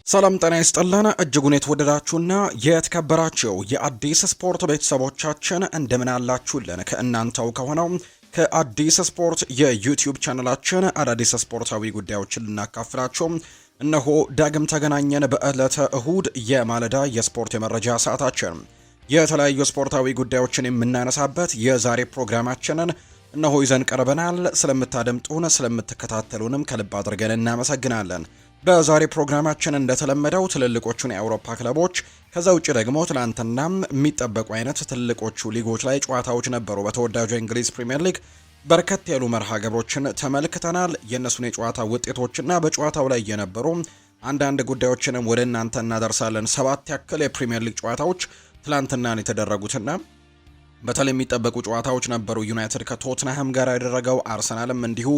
ሰላም ጤና ይስጥልን እጅጉን የተወደዳችሁና የተከበራችሁ የአዲስ ስፖርት ቤተሰቦቻችን እንደምን አላችሁልን? ከእናንተው ከሆነው ከአዲስ ስፖርት የዩቲዩብ ቻናላችን አዳዲስ ስፖርታዊ ጉዳዮችን ልናካፍላችሁ እነሆ ዳግም ተገናኘን። በዕለተ እሁድ የማለዳ የስፖርት የመረጃ ሰዓታችን የተለያዩ ስፖርታዊ ጉዳዮችን የምናነሳበት የዛሬ ፕሮግራማችንን እነሆ ይዘን ቀርበናል። ስለምታደምጡን ስለምትከታተሉንም ከልብ አድርገን እናመሰግናለን። በዛሬ ፕሮግራማችን እንደተለመደው ትልልቆቹን የአውሮፓ ክለቦች ከዛ ውጭ ደግሞ ትናንትናም የሚጠበቁ አይነት ትልልቆቹ ሊጎች ላይ ጨዋታዎች ነበሩ። በተወዳጁ የእንግሊዝ ፕሪምየር ሊግ በርከት ያሉ መርሃ ግብሮችን ተመልክተናል። የእነሱን የጨዋታ ውጤቶችና በጨዋታው ላይ የነበሩ አንዳንድ ጉዳዮችንም ወደ እናንተ እናደርሳለን። 7 ያክል የፕሪምየር ሊግ ጨዋታዎች ትናንትናን የተደረጉትና በተለይ የሚጠበቁ ጨዋታዎች ነበሩ። ዩናይትድ ከቶትንሃም ጋር ያደረገው፣ አርሰናልም እንዲሁ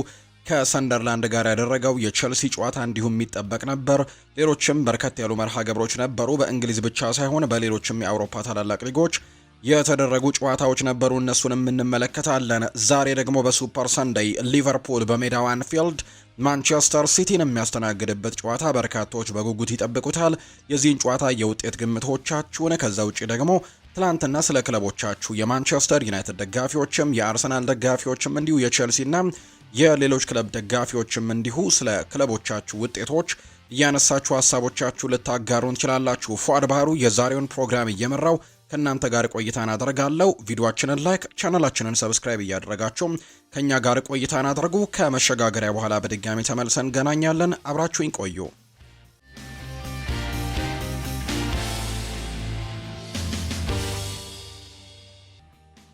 ከሰንደርላንድ ጋር ያደረገው፣ የቼልሲ ጨዋታ እንዲሁም የሚጠበቅ ነበር። ሌሎችም በርከት ያሉ መርሃ ግብሮች ነበሩ። በእንግሊዝ ብቻ ሳይሆን በሌሎችም የአውሮፓ ታላላቅ ሊጎች የተደረጉ ጨዋታዎች ነበሩ። እነሱንም እንመለከታለን። ዛሬ ደግሞ በሱፐር ሰንደይ ሊቨርፑል በሜዳው አንፊልድ ማንቸስተር ሲቲን የሚያስተናግድበት ጨዋታ በርካቶች በጉጉት ይጠብቁታል። የዚህን ጨዋታ የውጤት ግምቶቻችሁን፣ ከዛ ውጪ ደግሞ ትላንትና ስለ ክለቦቻችሁ የማንቸስተር ዩናይትድ ደጋፊዎችም የአርሰናል ደጋፊዎችም እንዲሁ የቼልሲና የሌሎች ክለብ ደጋፊዎችም እንዲሁ ስለ ክለቦቻችሁ ውጤቶች እያነሳችሁ ሀሳቦቻችሁ ልታጋሩን ትችላላችሁ። ፉአድ ባህሩ የዛሬውን ፕሮግራም እየመራው ከእናንተ ጋር ቆይታን አደርጋለሁ። ቪዲዮአችንን ላይክ፣ ቻናላችንን ሰብስክራይብ እያደረጋችሁ ከኛ ጋር ቆይታን አድርጉ። ከመሸጋገሪያ በኋላ በድጋሚ ተመልሰን እንገናኛለን። አብራችሁኝ ቆዩ።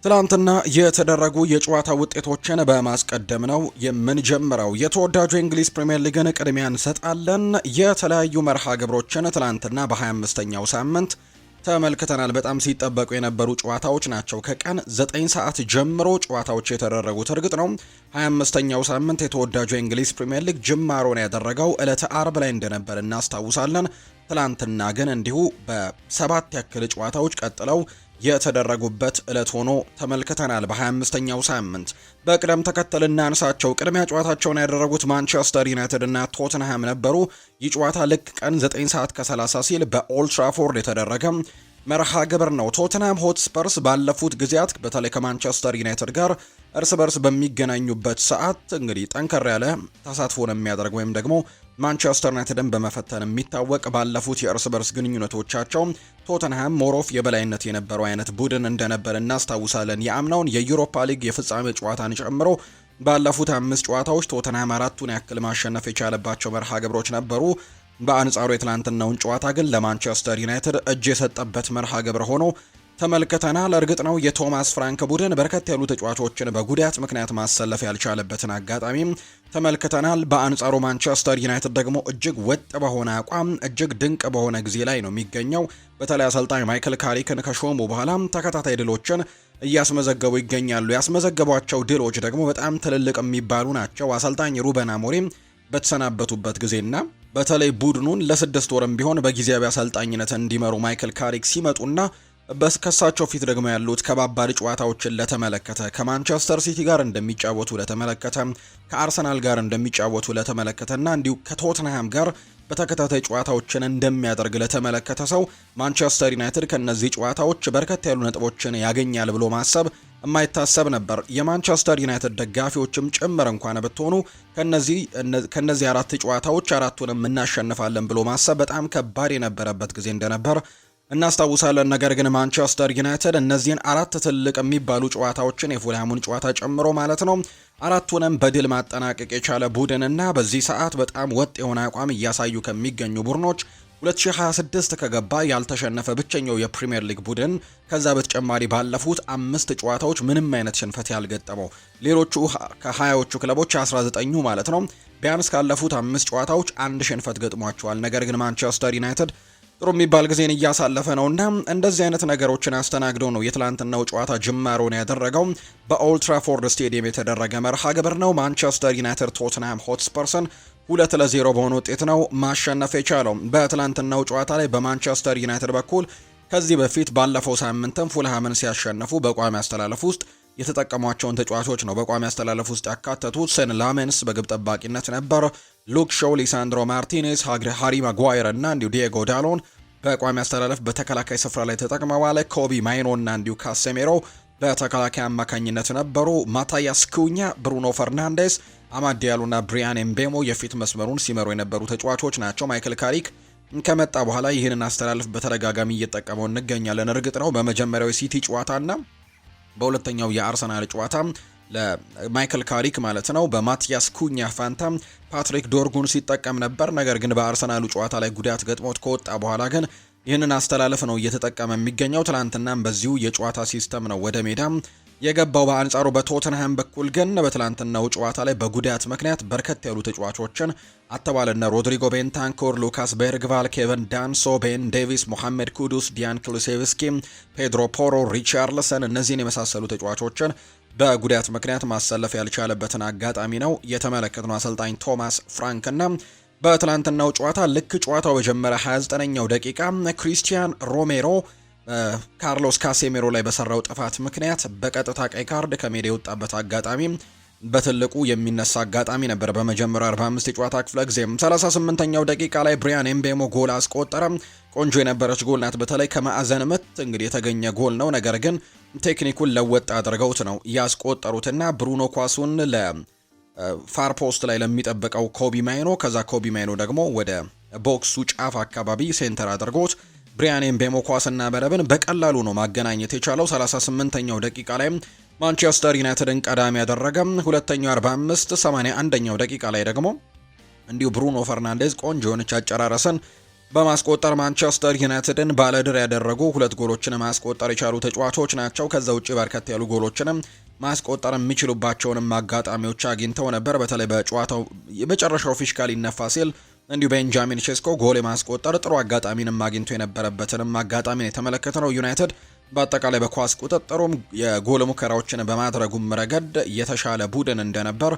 ትላንትና የተደረጉ የጨዋታ ውጤቶችን በማስቀደም ነው የምንጀምረው። የተወዳጁ የእንግሊዝ ፕሪምየር ሊግን ቅድሚያ እንሰጣለን። የተለያዩ መርሃ ግብሮችን ትላንትና በ25ኛው ሳምንት ተመልክተናል። በጣም ሲጠበቁ የነበሩ ጨዋታዎች ናቸው። ከቀን 9 ሰዓት ጀምሮ ጨዋታዎች የተደረጉት እርግጥ ነው 25ኛው ሳምንት የተወዳጁ የእንግሊዝ ፕሪምየር ሊግ ጅማሮን ያደረገው ዕለተ አርብ ላይ እንደነበር እናስታውሳለን። ትላንትና ግን እንዲሁ በ7 ያክል ጨዋታዎች ቀጥለው የተደረጉበት ዕለት ሆኖ ተመልክተናል። በ25ኛው ሳምንት በቅደም ተከተል እናንሳቸው። ቅድሚያ ጨዋታቸውን ያደረጉት ማንቸስተር ዩናይትድ እና ቶትንሃም ነበሩ። ይህ ጨዋታ ልክ ቀን 9 ሰዓት ከ30 ሲል በኦልድ ትራፎርድ የተደረገ መርሃ ግብር ነው። ቶትንሃም ሆትስፐርስ ባለፉት ጊዜያት በተለይ ከማንቸስተር ዩናይትድ ጋር እርስ በርስ በሚገናኙበት ሰዓት እንግዲህ ጠንከር ያለ ተሳትፎን የሚያደርግ ወይም ደግሞ ማንቸስተር ዩናይትድን በመፈተን የሚታወቅ ባለፉት የእርስ በርስ ግንኙነቶቻቸው ቶተንሃም ሞሮፍ የበላይነት የነበረው አይነት ቡድን እንደነበር እናስታውሳለን። የአምናውን የዩሮፓ ሊግ የፍጻሜ ጨዋታን ጨምሮ ባለፉት 5 ጨዋታዎች ቶተንሃም 4ቱን ያክል ማሸነፍ የቻለባቸው መርሃ ግብሮች ነበሩ። በአንጻሩ የትላንትናውን ጨዋታ ግን ለማንቸስተር ዩናይትድ እጅ የሰጠበት መርሃ ግብር ሆኖ ተመልክተናል። እርግጥ ነው የቶማስ ፍራንክ ቡድን በርከት ያሉ ተጫዋቾችን በጉዳት ምክንያት ማሰለፍ ያልቻለበትን አጋጣሚም ተመልክተናል። በአንጻሩ ማንቸስተር ዩናይትድ ደግሞ እጅግ ወጥ በሆነ አቋም እጅግ ድንቅ በሆነ ጊዜ ላይ ነው የሚገኘው። በተለይ አሰልጣኝ ማይክል ካሪክን ከሾሙ በኋላ ተከታታይ ድሎችን እያስመዘገቡ ይገኛሉ። ያስመዘገቧቸው ድሎች ደግሞ በጣም ትልልቅ የሚባሉ ናቸው። አሰልጣኝ ሩበን አሞሪም በተሰናበቱበት ጊዜና በተለይ ቡድኑን ለ6 ወርም ቢሆን በጊዜያዊ አሰልጣኝነት እንዲመሩ ማይክል ካሪክ ሲመጡና በስከሳቸው ፊት ደግሞ ያሉት ከባባድ ጨዋታዎችን ለተመለከተ ከማንቸስተር ሲቲ ጋር እንደሚጫወቱ ለተመለከተ ከአርሰናል ጋር እንደሚጫወቱ ለተመለከተና እንዲሁ ከቶትንሃም ጋር በተከታታይ ጨዋታዎችን እንደሚያደርግ ለተመለከተ ሰው ማንቸስተር ዩናይትድ ከነዚህ ጨዋታዎች በርከት ያሉ ነጥቦችን ያገኛል ብሎ ማሰብ የማይታሰብ ነበር። የማንቸስተር ዩናይትድ ደጋፊዎችም ጭምር እንኳን ብትሆኑ ከነዚህ 4 ጨዋታዎች 4ቱንም እናሸንፋለን ብሎ ማሰብ በጣም ከባድ የነበረበት ጊዜ እንደነበር እናስታውሳለን። ነገር ግን ማንቸስተር ዩናይትድ እነዚህን 4 ትልቅ የሚባሉ ጨዋታዎችን የፉልሃሙን ጨዋታ ጨምሮ ማለት ነው 4ቱንም በድል ማጠናቀቅ የቻለ ቡድንና በዚህ ሰዓት በጣም ወጥ የሆነ አቋም እያሳዩ ከሚገኙ ቡድኖች 2026 ከገባ ያልተሸነፈ ብቸኛው የፕሪሚየር ሊግ ቡድን፣ ከዛ በተጨማሪ ባለፉት 5 ጨዋታዎች ምንም አይነት ሽንፈት ያልገጠመው፣ ሌሎቹ ከ20ዎቹ ክለቦች 19ኙ ማለት ነው ቢያንስ ካለፉት 5 ጨዋታዎች አንድ ሽንፈት ገጥሟቸዋል። ነገር ግን ማንቸስተር ዩናይትድ ጥሩ የሚባል ጊዜን እያሳለፈ ነውና እንደዚህ አይነት ነገሮችን አስተናግዶ ነው የትላንትናው ጨዋታ ጅማሮን ያደረገው። በኦልድ ትራፎርድ ስቴዲየም የተደረገ መርሃ ግብር ነው። ማንቸስተር ዩናይትድ ቶትንሃም ሆትስፐርስን 2-0 በሆነ ውጤት ነው ማሸነፍ የቻለው። በትላንትናው ጨዋታ ላይ በማንቸስተር ዩናይትድ በኩል ከዚህ በፊት ባለፈው ሳምንትም ፉልሃምን ሲያሸነፉ በቋሚ አስተላለፍ ውስጥ የተጠቀሟቸውን ተጫዋቾች ነው በቋሚ አስተላለፍ ውስጥ ያካተቱት። ሴን ላሜንስ በግብ ጠባቂነት ነበር። ሉክ ሾው፣ ሊሳንድሮ ማርቲኔዝ፣ ሃሪ ማጓየር እና እንዲሁ ዲየጎ ዳሎን በቋሚ አስተላለፍ በተከላካይ ስፍራ ላይ ተጠቅመዋል። ኮቢ ማይኖ እና እንዲሁ ካሴሜሮ በተከላካይ አማካኝነት ነበሩ። ማታያስ ኩኛ፣ ብሩኖ ፈርናንዴስ፣ አማድ ዲያሎና ብሪያን ኤምቤሞ የፊት መስመሩን ሲመሩ የነበሩ ተጫዋቾች ናቸው። ማይክል ካሪክ ከመጣ በኋላ ይህንን አስተላለፍ በተደጋጋሚ እየጠቀመው እንገኛለን። እርግጥ ነው በመጀመሪያው የሲቲ ጨዋታና በሁለተኛው የአርሰናል ጨዋታ ለማይክል ካሪክ ማለት ነው በማቲያስ ኩኛ ፋንታ ፓትሪክ ዶርጉን ሲጠቀም ነበር። ነገር ግን በአርሰናሉ ጨዋታ ላይ ጉዳት ገጥሞት ከወጣ በኋላ ግን ይህንን አስተላለፍ ነው እየተጠቀመ የሚገኘው። ትላንትናም በዚሁ የጨዋታ ሲስተም ነው ወደ ሜዳ የገባው። በአንጻሩ በቶተንሃም በኩል ግን በትላንትናው ጨዋታ ላይ በጉዳት ምክንያት በርከት ያሉ ተጫዋቾችን አተባለና ሮድሪጎ ቤንታንኮር፣ ሉካስ ቤርግቫል፣ ኬቨን ዳንሶ፣ ቤን ዴቪስ፣ ሞሐመድ ኩዱስ፣ ዲያን ክሉሴቭስኪ፣ ፔድሮ ፖሮ፣ ሪቻርልሰን እነዚህን የመሳሰሉ ተጫዋቾችን በጉዳት ምክንያት ማሰለፍ ያልቻለበትን አጋጣሚ ነው የተመለከትነው አሰልጣኝ ቶማስ ፍራንክና በትላንትናው ጨዋታ ልክ ጨዋታው በጀመረ 29ኛው ደቂቃ ክሪስቲያን ሮሜሮ ካርሎስ ካሴሜሮ ላይ በሰራው ጥፋት ምክንያት በቀጥታ ቀይ ካርድ ከሜዳ የወጣበት አጋጣሚ በትልቁ የሚነሳ አጋጣሚ ነበር። በመጀመሪያው 45 የጨዋታ ክፍለ ጊዜ 38ኛው ደቂቃ ላይ ብሪያን ኤምቤሞ ጎል አስቆጠረ። ቆንጆ የነበረች ጎል ናት። በተለይ ከማዕዘን ምት እንግዲህ የተገኘ ጎል ነው። ነገር ግን ቴክኒኩን ለወጥ አድርገውት ነው ያስቆጠሩትና ብሩኖ ኳሱን ፋር ፖስት ላይ ለሚጠብቀው ኮቢ ማይኖ፣ ከዛ ኮቢ ማይኖ ደግሞ ወደ ቦክሱ ጫፍ አካባቢ ሴንተር አድርጎት ብሪያን ኤምቤሞ ኳስና መረብን በቀላሉ ነው ማገናኘት የቻለው። 38ኛው ደቂቃ ላይ ማንቸስተር ዩናይትድን ቀዳሚ ያደረገ። ሁለተኛው 45 81ኛው ደቂቃ ላይ ደግሞ እንዲሁ ብሩኖ ፈርናንዴዝ ቆንጆ የሆነች አጨራረስን በማስቆጠር ማንቸስተር ዩናይትድን ባለድር ያደረጉ ሁለት ጎሎችን ማስቆጠር የቻሉ ተጫዋቾች ናቸው። ከዛ ውጪ በርከት ያሉ ጎሎችንም ማስቆጠር የሚችሉባቸውንም አጋጣሚዎች አግኝተው ነበር። በተለይ በጨዋታው የመጨረሻው ፊሽካ ሊነፋ ሲል እንዲሁ ቤንጃሚን ሼስኮ ጎል የማስቆጠር ጥሩ አጋጣሚንም አግኝቶ የነበረበትንም አጋጣሚን የተመለከተው ዩናይትድ በአጠቃላይ በኳስ ቁጥጥሩም የጎል ሙከራዎችን በማድረጉም ረገድ የተሻለ ቡድን እንደነበር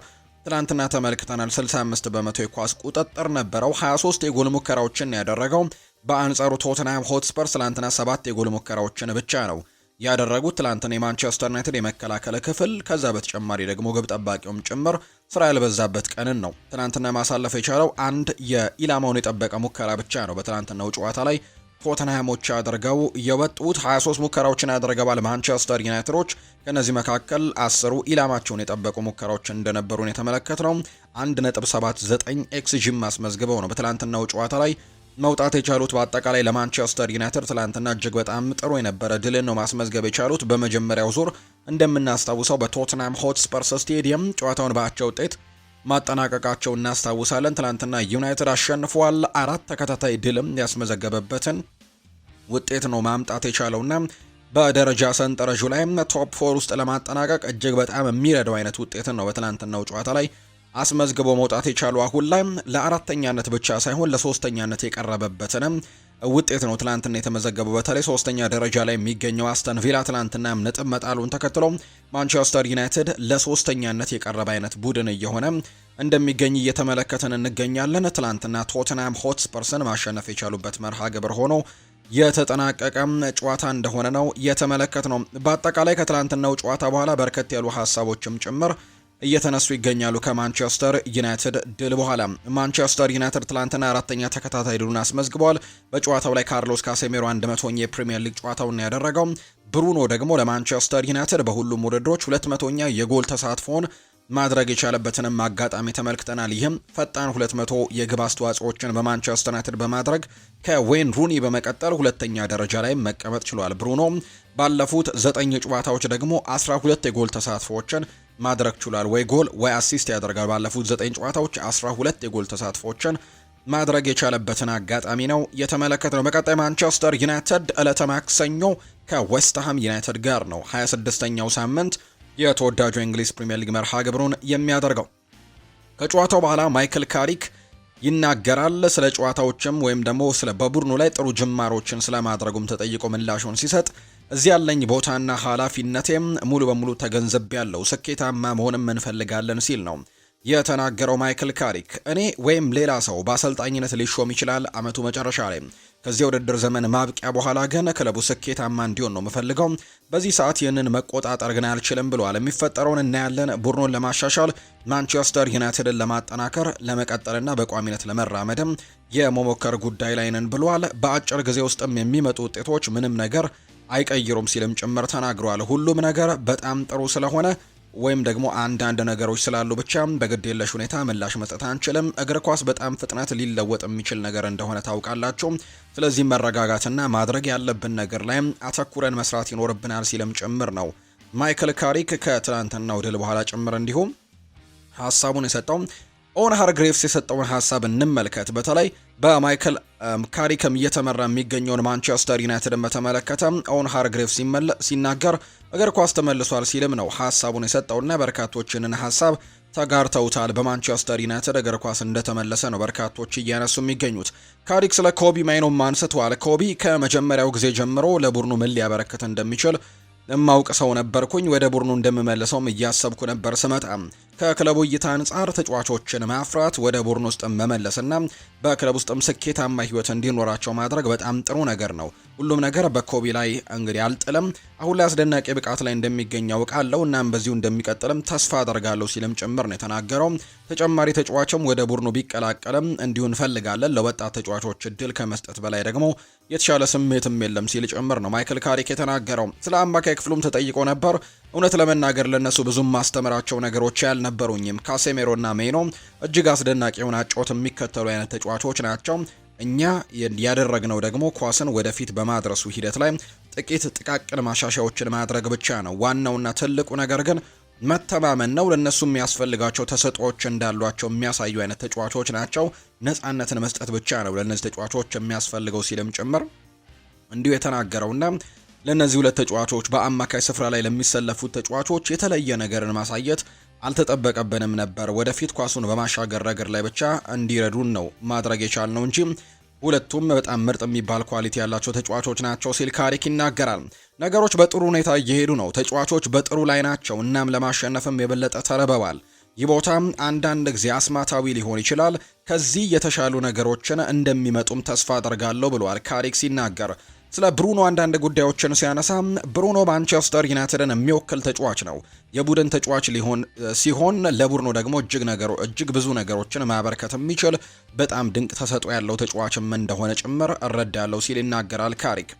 ትናንትና ተመልክተናል። 65 በመቶ የኳስ ቁጥጥር ነበረው። 23 የጎል ሙከራዎችን ያደረገው። በአንጻሩ ቶተንሃም ሆትስፐርስ ትናንትና 7 የጎል ሙከራዎችን ብቻ ነው ያደረጉት። ትላንትና የማንቸስተር ዩናይትድ የመከላከል ክፍል ከዛ በተጨማሪ ደግሞ ግብ ጠባቂውም ጭምር ስራ ያልበዛበት ቀንን ነው ትናንትና ማሳለፍ የቻለው። አንድ የኢላማውን የጠበቀ ሙከራ ብቻ ነው በትናንትናው ጨዋታ ላይ ቶተንሃሞች አድርገው የወጡት። 23 ሙከራዎችን ያደረገዋል ማንቸስተር ዩናይትዶች። ከነዚህ መካከል 10ሩ ኢላማቸውን የጠበቁ ሙከራዎች እንደነበሩ ነው የተመለከትነው። 1.79 ኤክስጂም ማስመዝግበው ነው በትላንትናው ጨዋታ ላይ መውጣት የቻሉት። በአጠቃላይ ለማንቸስተር ዩናይትድ ትላንትና እጅግ በጣም ጥሩ የነበረ ድልን ነው ማስመዝገብ የቻሉት። በመጀመሪያው ዙር እንደምናስታውሰው በቶትናም ሆትስፐርስ ስቴዲየም ጨዋታውን በአቻ ውጤት ማጠናቀቃቸው እናስታውሳለን። ትላንትና ዩናይትድ አሸንፏል። 4 ተከታታይ ድልም ያስመዘገበበትን ውጤት ነው ማምጣት የቻለውና በደረጃ ሰንጠረዡ ላይ ቶፕ 4 ውስጥ ለማጠናቀቅ እጅግ በጣም የሚረዳው አይነት ውጤትን ነው በትላንትናው ጨዋታ ላይ አስመዝግቦ መውጣት የቻሉ። አሁን ላይ ለአራተኛነት ብቻ ሳይሆን ለሶስተኛነት የቀረበበትንም ውጤት ነው ትላንትና የተመዘገበው። በተለይ ሶስተኛ ደረጃ ላይ የሚገኘው አስተን ቪላ ትላንትና ነጥብ መጣሉን ተከትሎ ማንቸስተር ዩናይትድ ለሶስተኛነት የቀረበ አይነት ቡድን እየሆነ እንደሚገኝ እየተመለከተን እንገኛለን። ትላንትና ቶተንሃም ሆትስፐርስን ማሸነፍ የቻሉበት መርሃ ግብር ሆኖ የተጠናቀቀ ጨዋታ እንደሆነ ነው የተመለከትነው። በአጠቃላይ ከትላንትናው ጨዋታ በኋላ በርከት ያሉ ሀሳቦችም ጭምር እየተነሱ ይገኛሉ። ከማንቸስተር ዩናይትድ ድል በኋላ ማንቸስተር ዩናይትድ ትላንትና አራተኛ ተከታታይ ድሉን አስመዝግቧል። በጨዋታው ላይ ካርሎስ ካሴሜሮ 100ኛ የፕሪሚየር ሊግ ጨዋታውን ያደረገው። ብሩኖ ደግሞ ለማንቸስተር ዩናይትድ በሁሉም ውድድሮች 200ኛ የጎል ተሳትፎን ማድረግ የቻለበትንም አጋጣሚ ተመልክተናል። ይህም ፈጣን 200 የግብ አስተዋጽኦችን በማንቸስተር ዩናይትድ በማድረግ ከዌይን ሩኒ በመቀጠል ሁለተኛ ደረጃ ላይ መቀመጥ ችሏል። ብሩኖ ባለፉት 9 ጨዋታዎች ደግሞ 12 የጎል ተሳትፎችን ማድረግ ችሏል። ወይ ጎል ወይ አሲስት ያደርጋል። ባለፉት 9 ጨዋታዎች 12 የጎል ተሳትፎችን ማድረግ የቻለበትን አጋጣሚ ነው የተመለከተው። በቀጣይ ማንቸስተር ዩናይትድ ዕለተ ማክሰኞ ከዌስትሃም ዩናይትድ ጋር ነው 26ኛው ሳምንት የተወዳጁ የእንግሊዝ ፕሪሚየር ሊግ መርሃ ግብሩን የሚያደርገው። ከጨዋታው በኋላ ማይክል ካሪክ ይናገራል። ስለ ጨዋታዎችም ወይም ደግሞ ስለ በቡድኑ ላይ ጥሩ ጅማሮችን ስለማድረጉም ተጠይቆ ምላሹን ሲሰጥ እዚህ ያለኝ ቦታና ኃላፊነቴም ሙሉ በሙሉ ተገንዝቤያለሁ፣ ስኬታማ መሆንም እንፈልጋለን ሲል ነው የተናገረው ማይክል ካሪክ። እኔ ወይም ሌላ ሰው በአሰልጣኝነት ሊሾም ይችላል። አመቱ መጨረሻ ላይ ከዚህ የውድድር ዘመን ማብቂያ በኋላ ግን ክለቡ ስኬታማ እንዲሆን ነው የምፈልገው። በዚህ ሰዓት ይህንን መቆጣጠር ግን አልችልም ብሏል። የሚፈጠረውን እናያለን። ቡድኑን ለማሻሻል ማንቸስተር ዩናይትድን ለማጠናከር ለመቀጠልና በቋሚነት ለመራመድም የመሞከር ጉዳይ ላይ ነን ብሏል። በአጭር ጊዜ ውስጥም የሚመጡ ውጤቶች ምንም ነገር አይቀይሩም ሲልም ጭምር ተናግሯል። ሁሉም ነገር በጣም ጥሩ ስለሆነ ወይም ደግሞ አንዳንድ ነገሮች ስላሉ ብቻ በግድ የለሽ ሁኔታ ምላሽ መስጠት አንችልም። እግር ኳስ በጣም ፍጥነት ሊለወጥ የሚችል ነገር እንደሆነ ታውቃላችሁ። ስለዚህ መረጋጋትና ማድረግ ያለብን ነገር ላይ አተኩረን መስራት ይኖርብናል ሲልም ጭምር ነው ማይክል ካሪክ ከትላንትናው ድል በኋላ ጭምር እንዲሁም ሀሳቡን የሰጠው። ኦዌን ሃርግሬቭስ የሰጠውን ሀሳብ እንመልከት። በተለይ በማይክል ካሪክም እየተመራ የሚገኘውን ማንቸስተር ዩናይትድን በተመለከተ ኦዌን ሃርግሬቭስ ሲናገር እግር ኳስ ተመልሷል ሲልም ነው ሀሳቡን የሰጠውና በርካቶችንን ሀሳብ ተጋርተውታል። በማንቸስተር ዩናይትድ እግር ኳስ እንደተመለሰ ነው በርካቶች እያነሱ የሚገኙት። ካሪክ ስለ ኮቢ ማይኖም አንስተዋል። ኮቢ ከመጀመሪያው ጊዜ ጀምሮ ለቡድኑ ምን ሊያበረክት እንደሚችል የማውቅ ሰው ነበርኩኝ። ወደ ቡድኑ እንደምመለሰውም እያሰብኩ ነበር። ስመጣ ከክለቡ እይታ አንጻር ተጫዋቾችን ማፍራት፣ ወደ ቡድኑ ውስጥ መመለስና በክለብ ውስጥም ስኬታማ ህይወት እንዲኖራቸው ማድረግ በጣም ጥሩ ነገር ነው። ሁሉም ነገር በኮቢ ላይ እንግዲህ አልጥልም። አሁን ላይ አስደናቂ ብቃት ላይ እንደሚገኝ ያውቃለሁ። እናም በዚሁ እንደሚቀጥልም ተስፋ አደርጋለሁ ሲልም ጭምር ነው የተናገረው። ተጨማሪ ተጫዋችም ወደ ቡድኑ ቢቀላቀልም እንዲሁ እንፈልጋለን። ለወጣት ተጫዋቾች እድል ከመስጠት በላይ ደግሞ የተሻለ ስሜትም የለም ሲል ጭምር ነው ማይክል ካሪክ የተናገረው። ስለ አማካይ ክፍሉም ተጠይቆ ነበር። እውነት ለመናገር ለነሱ ብዙም ማስተምራቸው ነገሮች ያልነበሩኝም። ካሴሜሮና ሜኖ እጅግ አስደናቂ የሆነ አጨዋወት የሚከተሉ አይነት ተጫዋቾች ናቸው። እኛ ያደረግነው ደግሞ ኳስን ወደፊት በማድረሱ ሂደት ላይ ጥቂት ጥቃቅን ማሻሻያዎችን ማድረግ ብቻ ነው። ዋናውና ትልቁ ነገር ግን መተማመን ነው። ለነሱ የሚያስፈልጋቸው ተሰጥኦዎች እንዳሏቸው የሚያሳዩ አይነት ተጫዋቾች ናቸው። ነፃነትን መስጠት ብቻ ነው ለነዚህ ተጫዋቾች የሚያስፈልገው ሲልም ጭምር እንዲሁ የተናገረውና ለነዚህ ሁለት ተጫዋቾች በአማካይ ስፍራ ላይ ለሚሰለፉት ተጫዋቾች የተለየ ነገርን ማሳየት አልተጠበቀብንም ነበር። ወደፊት ኳሱን በማሻገር ረገድ ላይ ብቻ እንዲረዱን ነው ማድረግ የቻልነው እንጂ ሁለቱም በጣም ምርጥ የሚባል ኳሊቲ ያላቸው ተጫዋቾች ናቸው ሲል ካሪክ ይናገራል። ነገሮች በጥሩ ሁኔታ እየሄዱ ነው። ተጫዋቾች በጥሩ ላይ ናቸው። እናም ለማሸነፍም የበለጠ ተረበዋል። ይህ ቦታ አንዳንድ ጊዜ አስማታዊ ሊሆን ይችላል። ከዚህ የተሻሉ ነገሮችን እንደሚመጡም ተስፋ አደርጋለሁ ብሏል ካሪክ ሲናገር። ስለ ብሩኖ አንዳንድ ጉዳዮችን ሲያነሳ ብሩኖ ማንቸስተር ዩናይትድን የሚወክል ተጫዋች ነው። የቡድን ተጫዋች ሲሆን ለቡድኑ ደግሞ እጅግ ብዙ ነገሮችን ማበርከት የሚችል በጣም ድንቅ ተሰጥኦ ያለው ተጫዋችም እንደሆነ ጭምር እረዳለሁ ሲል ይናገራል ካሪክ።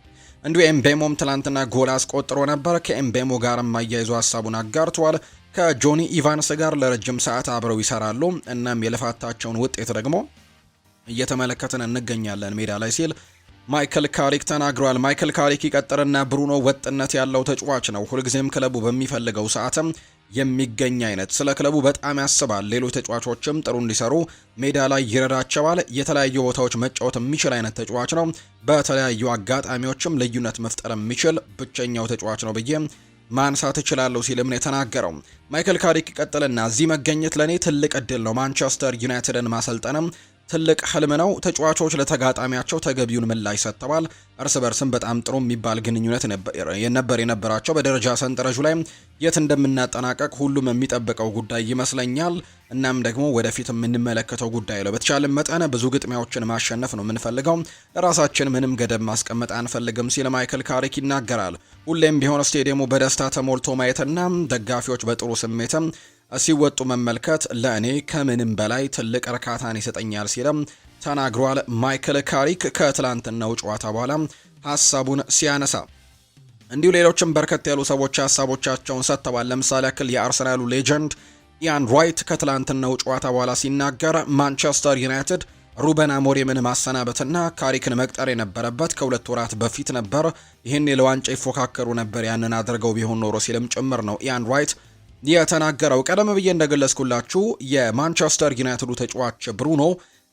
እንዲሁ ኤምቤሞም ትላንትና ጎል አስቆጥሮ ነበር። ከኤምቤሞ ጋርም አያይዞ ሀሳቡን አጋርቷል። ከጆኒ ኢቫንስ ጋር ለረጅም ሰዓት አብረው ይሰራሉ። እናም የልፋታቸውን ውጤት ደግሞ እየተመለከትን እንገኛለን ሜዳ ላይ ሲል ማይክል ካሪክ ተናግሯል። ማይክል ካሪክ ይቀጥልና ብሩኖ ወጥነት ያለው ተጫዋች ነው። ሁልጊዜም ክለቡ በሚፈልገው ሰዓትም የሚገኝ አይነት ስለ ክለቡ በጣም ያስባል። ሌሎች ተጫዋቾችም ጥሩ እንዲሰሩ ሜዳ ላይ ይረዳቸዋል። የተለያዩ ቦታዎች መጫወት የሚችል አይነት ተጫዋች ነው። በተለያዩ አጋጣሚዎችም ልዩነት መፍጠር የሚችል ብቸኛው ተጫዋች ነው ብዬ ማንሳት እችላለሁ ሲልም ነው የተናገረው። ማይክል ካሪክ ይቀጥልና እዚህ መገኘት ለኔ ትልቅ እድል ነው። ማንቸስተር ዩናይትድን ማሰልጠንም ትልቅ ህልም ነው። ተጫዋቾች ለተጋጣሚያቸው ተገቢውን ምላሽ ሰጥተዋል። እርስ በርስም በጣም ጥሩ የሚባል ግንኙነት የነበራቸው። በደረጃ ሰንጠረዡ ላይ የት እንደምናጠናቀቅ ሁሉም የሚጠብቀው ጉዳይ ይመስለኛል። እናም ደግሞ ወደፊት የምንመለከተው ጉዳይ ነው። በተቻለ መጠን ብዙ ግጥሚያዎችን ማሸነፍ ነው የምንፈልገው። ለራሳችን ምንም ገደብ ማስቀመጥ አንፈልግም ሲል ማይክል ካሪክ ይናገራል። ሁሌም ቢሆን ስቴዲየሙ በደስታ ተሞልቶ ማየትና ደጋፊዎች በጥሩ ስሜትም ሲወጡ መመልከት ለእኔ ከምንም በላይ ትልቅ እርካታን ይሰጠኛል ሲልም ተናግሯል። ማይክል ካሪክ ከትላንትናው ጨዋታ በኋላ ሀሳቡን ሲያነሳ እንዲሁ ሌሎችም በርከት ያሉ ሰዎች ሀሳቦቻቸውን ሰጥተዋል። ለምሳሌ ያክል የአርሰናሉ ሌጀንድ ኢያን ራይት ከትላንትናው ጨዋታ በኋላ ሲናገር ማንቸስተር ዩናይትድ ሩበን አሞሪምን ማሰናበትና ካሪክን መቅጠር የነበረበት ከ2 ወራት በፊት ነበር። ይህን ለዋንጫ ይፎካከሩ ነበር ያንን አድርገው ቢሆን ኖሮ ሲልም ጭምር ነው ኢያን ራይት የተናገረው። ቀደም ብዬ እንደገለጽኩላችሁ የማንቸስተር ዩናይትዱ ተጫዋች ብሩኖ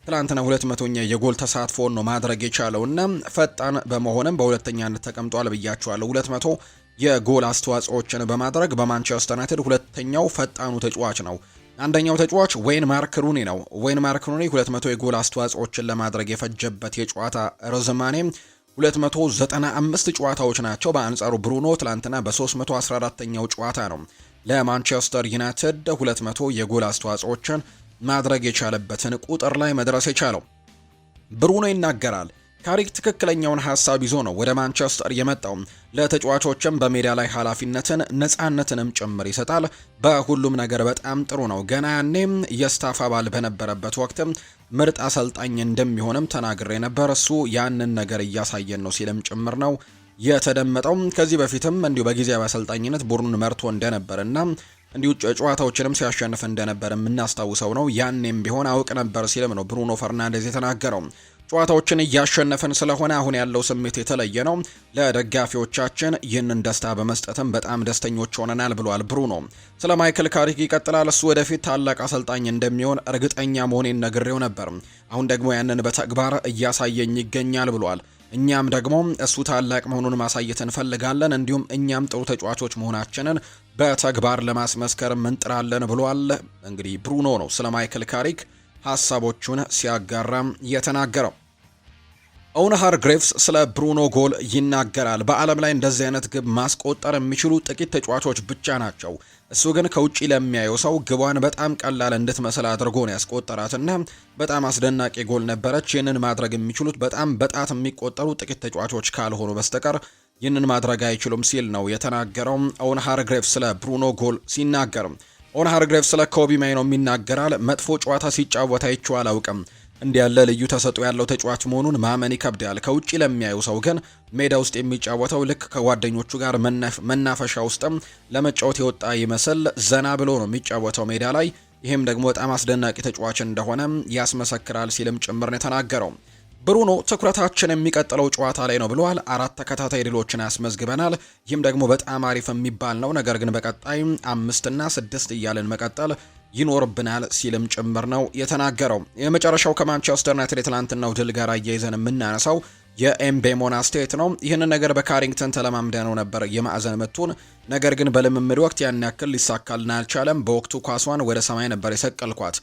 ትላንትና 200ኛ የጎል ተሳትፎን ነው ማድረግ የቻለውና ፈጣን በመሆንም በሁለተኛነት ተቀምጧል ብያችኋለሁ። 200 የጎል አስተዋጽኦችን በማድረግ በማንቸስተር ዩናይትድ ሁለተኛው ፈጣኑ ተጫዋች ነው። አንደኛው ተጫዋች ዌይን ማርክ ሩኒ ነው። ዌይን ማርክ ሩኒ 200 የጎል አስተዋጽኦችን ለማድረግ የፈጀበት የጨዋታ ርዝማኔ 295 ጨዋታዎች ናቸው። በአንጻሩ ብሩኖ ትላንትና በ314ኛው ጨዋታ ነው ለማንቸስተር ዩናይትድ 200 የጎል አስተዋጽኦችን ማድረግ የቻለበትን ቁጥር ላይ መድረስ የቻለው። ብሩኖ ይናገራል። ካሪክ ትክክለኛውን ሀሳብ ይዞ ነው ወደ ማንቸስተር የመጣው። ለተጫዋቾችም በሜዳ ላይ ኃላፊነትን ነፃነትንም ጭምር ይሰጣል። በሁሉም ነገር በጣም ጥሩ ነው። ገና ያኔም የስታፍ አባል በነበረበት ወቅትም ምርጥ አሰልጣኝ እንደሚሆንም ተናግሬ ነበር። እሱ ያንን ነገር እያሳየን ነው ሲልም ጭምር ነው የተደመጠው። ከዚህ በፊትም እንዲሁ በጊዜያዊ አሰልጣኝነት ቡድኑን መርቶ እንደነበርና እንዲሁ ጨዋታዎችንም ሲያሸንፍ እንደነበር የምናስታውሰው ነው። ያኔም ቢሆን አውቅ ነበር ሲልም ነው ብሩኖ ፈርናንዴዝ የተናገረው። ጨዋታዎችን እያሸነፍን ስለሆነ አሁን ያለው ስሜት የተለየ ነው። ለደጋፊዎቻችን ይህንን ደስታ በመስጠትም በጣም ደስተኞች ሆነናል ብሏል ብሩኖ። ስለ ማይክል ካሪክ ይቀጥላል። እሱ ወደፊት ታላቅ አሰልጣኝ እንደሚሆን እርግጠኛ መሆኔን ነግሬው ነበር። አሁን ደግሞ ያንን በተግባር እያሳየኝ ይገኛል ብሏል። እኛም ደግሞ እሱ ታላቅ መሆኑን ማሳየት እንፈልጋለን፣ እንዲሁም እኛም ጥሩ ተጫዋቾች መሆናችንን በተግባር ለማስመስከር እንጥራለን ብሏል። እንግዲህ ብሩኖ ነው ስለ ማይክል ካሪክ ሀሳቦቹን ሲያጋራም የተናገረው። ኦውነሃር ግሬቭስ ስለ ብሩኖ ጎል ይናገራል። በዓለም ላይ እንደዚህ አይነት ግብ ማስቆጠር የሚችሉ ጥቂት ተጫዋቾች ብቻ ናቸው። እሱ ግን ከውጪ ለሚያየው ሰው ግቧን በጣም ቀላል እንድትመስል አድርጎ ነው ያስቆጠራትና በጣም አስደናቂ ጎል ነበረች። ይህንን ማድረግ የሚችሉት በጣም በጣት የሚቆጠሩ ጥቂት ተጫዋቾች ካልሆኑ በስተቀር ይህንን ማድረግ አይችሉም ሲል ነው የተናገረው። ኦውነሃር ግሬቭስ ስለ ብሩኖ ጎል ሲናገር ኦውነሃር ግሬቭስ ስለ ኮቢ ማይኖ ይናገራል። መጥፎ ጨዋታ ሲጫወት አይቼው አላውቅም። እንዲህ ያለ ልዩ ተሰጥኦ ያለው ተጫዋች መሆኑን ማመን ይከብዳል። ከውጪ ለሚያዩ ሰው ግን ሜዳ ውስጥ የሚጫወተው ልክ ከጓደኞቹ ጋር መናፈሻ ውስጥም ለመጫወት የወጣ ይመስል ዘና ብሎ ነው የሚጫወተው ሜዳ ላይ። ይህም ደግሞ በጣም አስደናቂ ተጫዋች እንደሆነ ያስመሰክራል ሲልም ጭምር ነው የተናገረው። ብሩኖ ትኩረታችን የሚቀጥለው ጨዋታ ላይ ነው ብለዋል። 4 ተከታታይ ድሎችን ያስመዝግበናል። ይህም ደግሞ በጣም አሪፍ የሚባል ነው። ነገር ግን በቀጣይ 5 እና 6 እያለን መቀጠል ይኖርብናል ሲልም ጭምር ነው የተናገረው። የመጨረሻው ከማንቸስተር ዩናይትድ የትላንትናው ድል ጋር አያይዘን የምናነሳው የኤምቤሞን አስተያየት ነው። ይህንን ነገር በካሪንግተን ተለማምደነው ነበር የማዕዘን ምቱን፣ ነገር ግን በልምምድ ወቅት ያን ያክል ሊሳካልን አልቻለም። በወቅቱ ኳሷን ወደ ሰማይ ነበር የሰቀልኳት።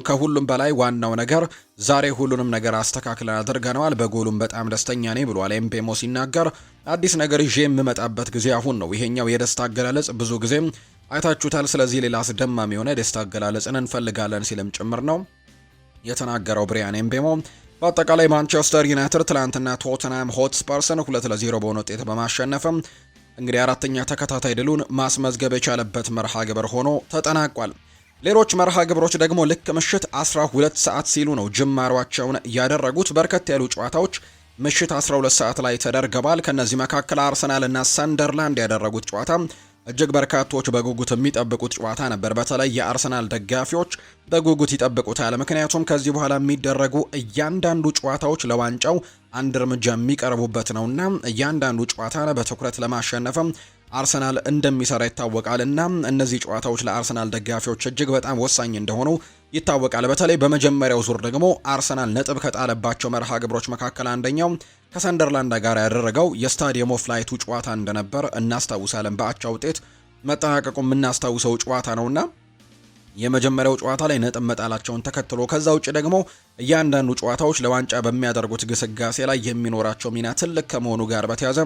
ከሁሉም በላይ ዋናው ነገር ዛሬ ሁሉንም ነገር አስተካክለን አድርገነዋል። በጎሉም በጣም ደስተኛ ነኝ ብሏል ኤምቤሞ ሲናገር። አዲስ ነገር ይዤ የምመጣበት ጊዜ አሁን ነው። ይሄኛው የደስታ አገላለጽ ብዙ ጊዜም አይታችሁታል። ስለዚህ ሌላ አስደማሚ የሆነ ደስታ አገላለጽን እንፈልጋለን ሲልም ጭምር ነው የተናገረው ብሪያን ኤምቤሞ። በአጠቃላይ ማንቸስተር ዩናይትድ ትላንትና ቶተንሃም ሆትስፐርስን 2-0 በሆነ ውጤት በማሸነፍም እንግዲህ 4ኛ ተከታታይ ድሉን ማስመዝገብ የቻለበት መርሃ ግብር ሆኖ ተጠናቋል። ሌሎች መርሃ ግብሮች ደግሞ ልክ ምሽት 12 ሰዓት ሲሉ ነው ጅማሯቸውን ያደረጉት። በርከት ያሉ ጨዋታዎች ምሽት 12 ሰዓት ላይ ተደርገዋል። ከነዚህ መካከል አርሰናል እና ሰንደርላንድ ያደረጉት ጨዋታ እጅግ በርካቶች በጉጉት የሚጠብቁት ጨዋታ ነበር። በተለይ የአርሰናል ደጋፊዎች በጉጉት ይጠብቁታል። ምክንያቱም ከዚህ በኋላ የሚደረጉ እያንዳንዱ ጨዋታዎች ለዋንጫው አንድ እርምጃ የሚቀርቡበት ነውና እያንዳንዱ ጨዋታ በትኩረት ለማሸነፍም አርሰናል እንደሚሰራ ይታወቃል እና እነዚህ ጨዋታዎች ለአርሰናል ደጋፊዎች እጅግ በጣም ወሳኝ እንደሆኑ ይታወቃል። በተለይ በመጀመሪያው ዙር ደግሞ አርሰናል ነጥብ ከጣለባቸው መርሃ ግብሮች መካከል አንደኛው ከሰንደርላንድ ጋር ያደረገው የስታዲየም ኦፍ ላይቱ ጨዋታ እንደነበር እናስታውሳለን። በአቻ ውጤት መጠናቀቁ የምናስታውሰው ጨዋታ ነውና የመጀመሪያው ጨዋታ ላይ ነጥብ መጣላቸውን ተከትሎ ከዛ ውጭ ደግሞ እያንዳንዱ ጨዋታዎች ለዋንጫ በሚያደርጉት ግስጋሴ ላይ የሚኖራቸው ሚና ትልቅ ከመሆኑ ጋር በተያያዘ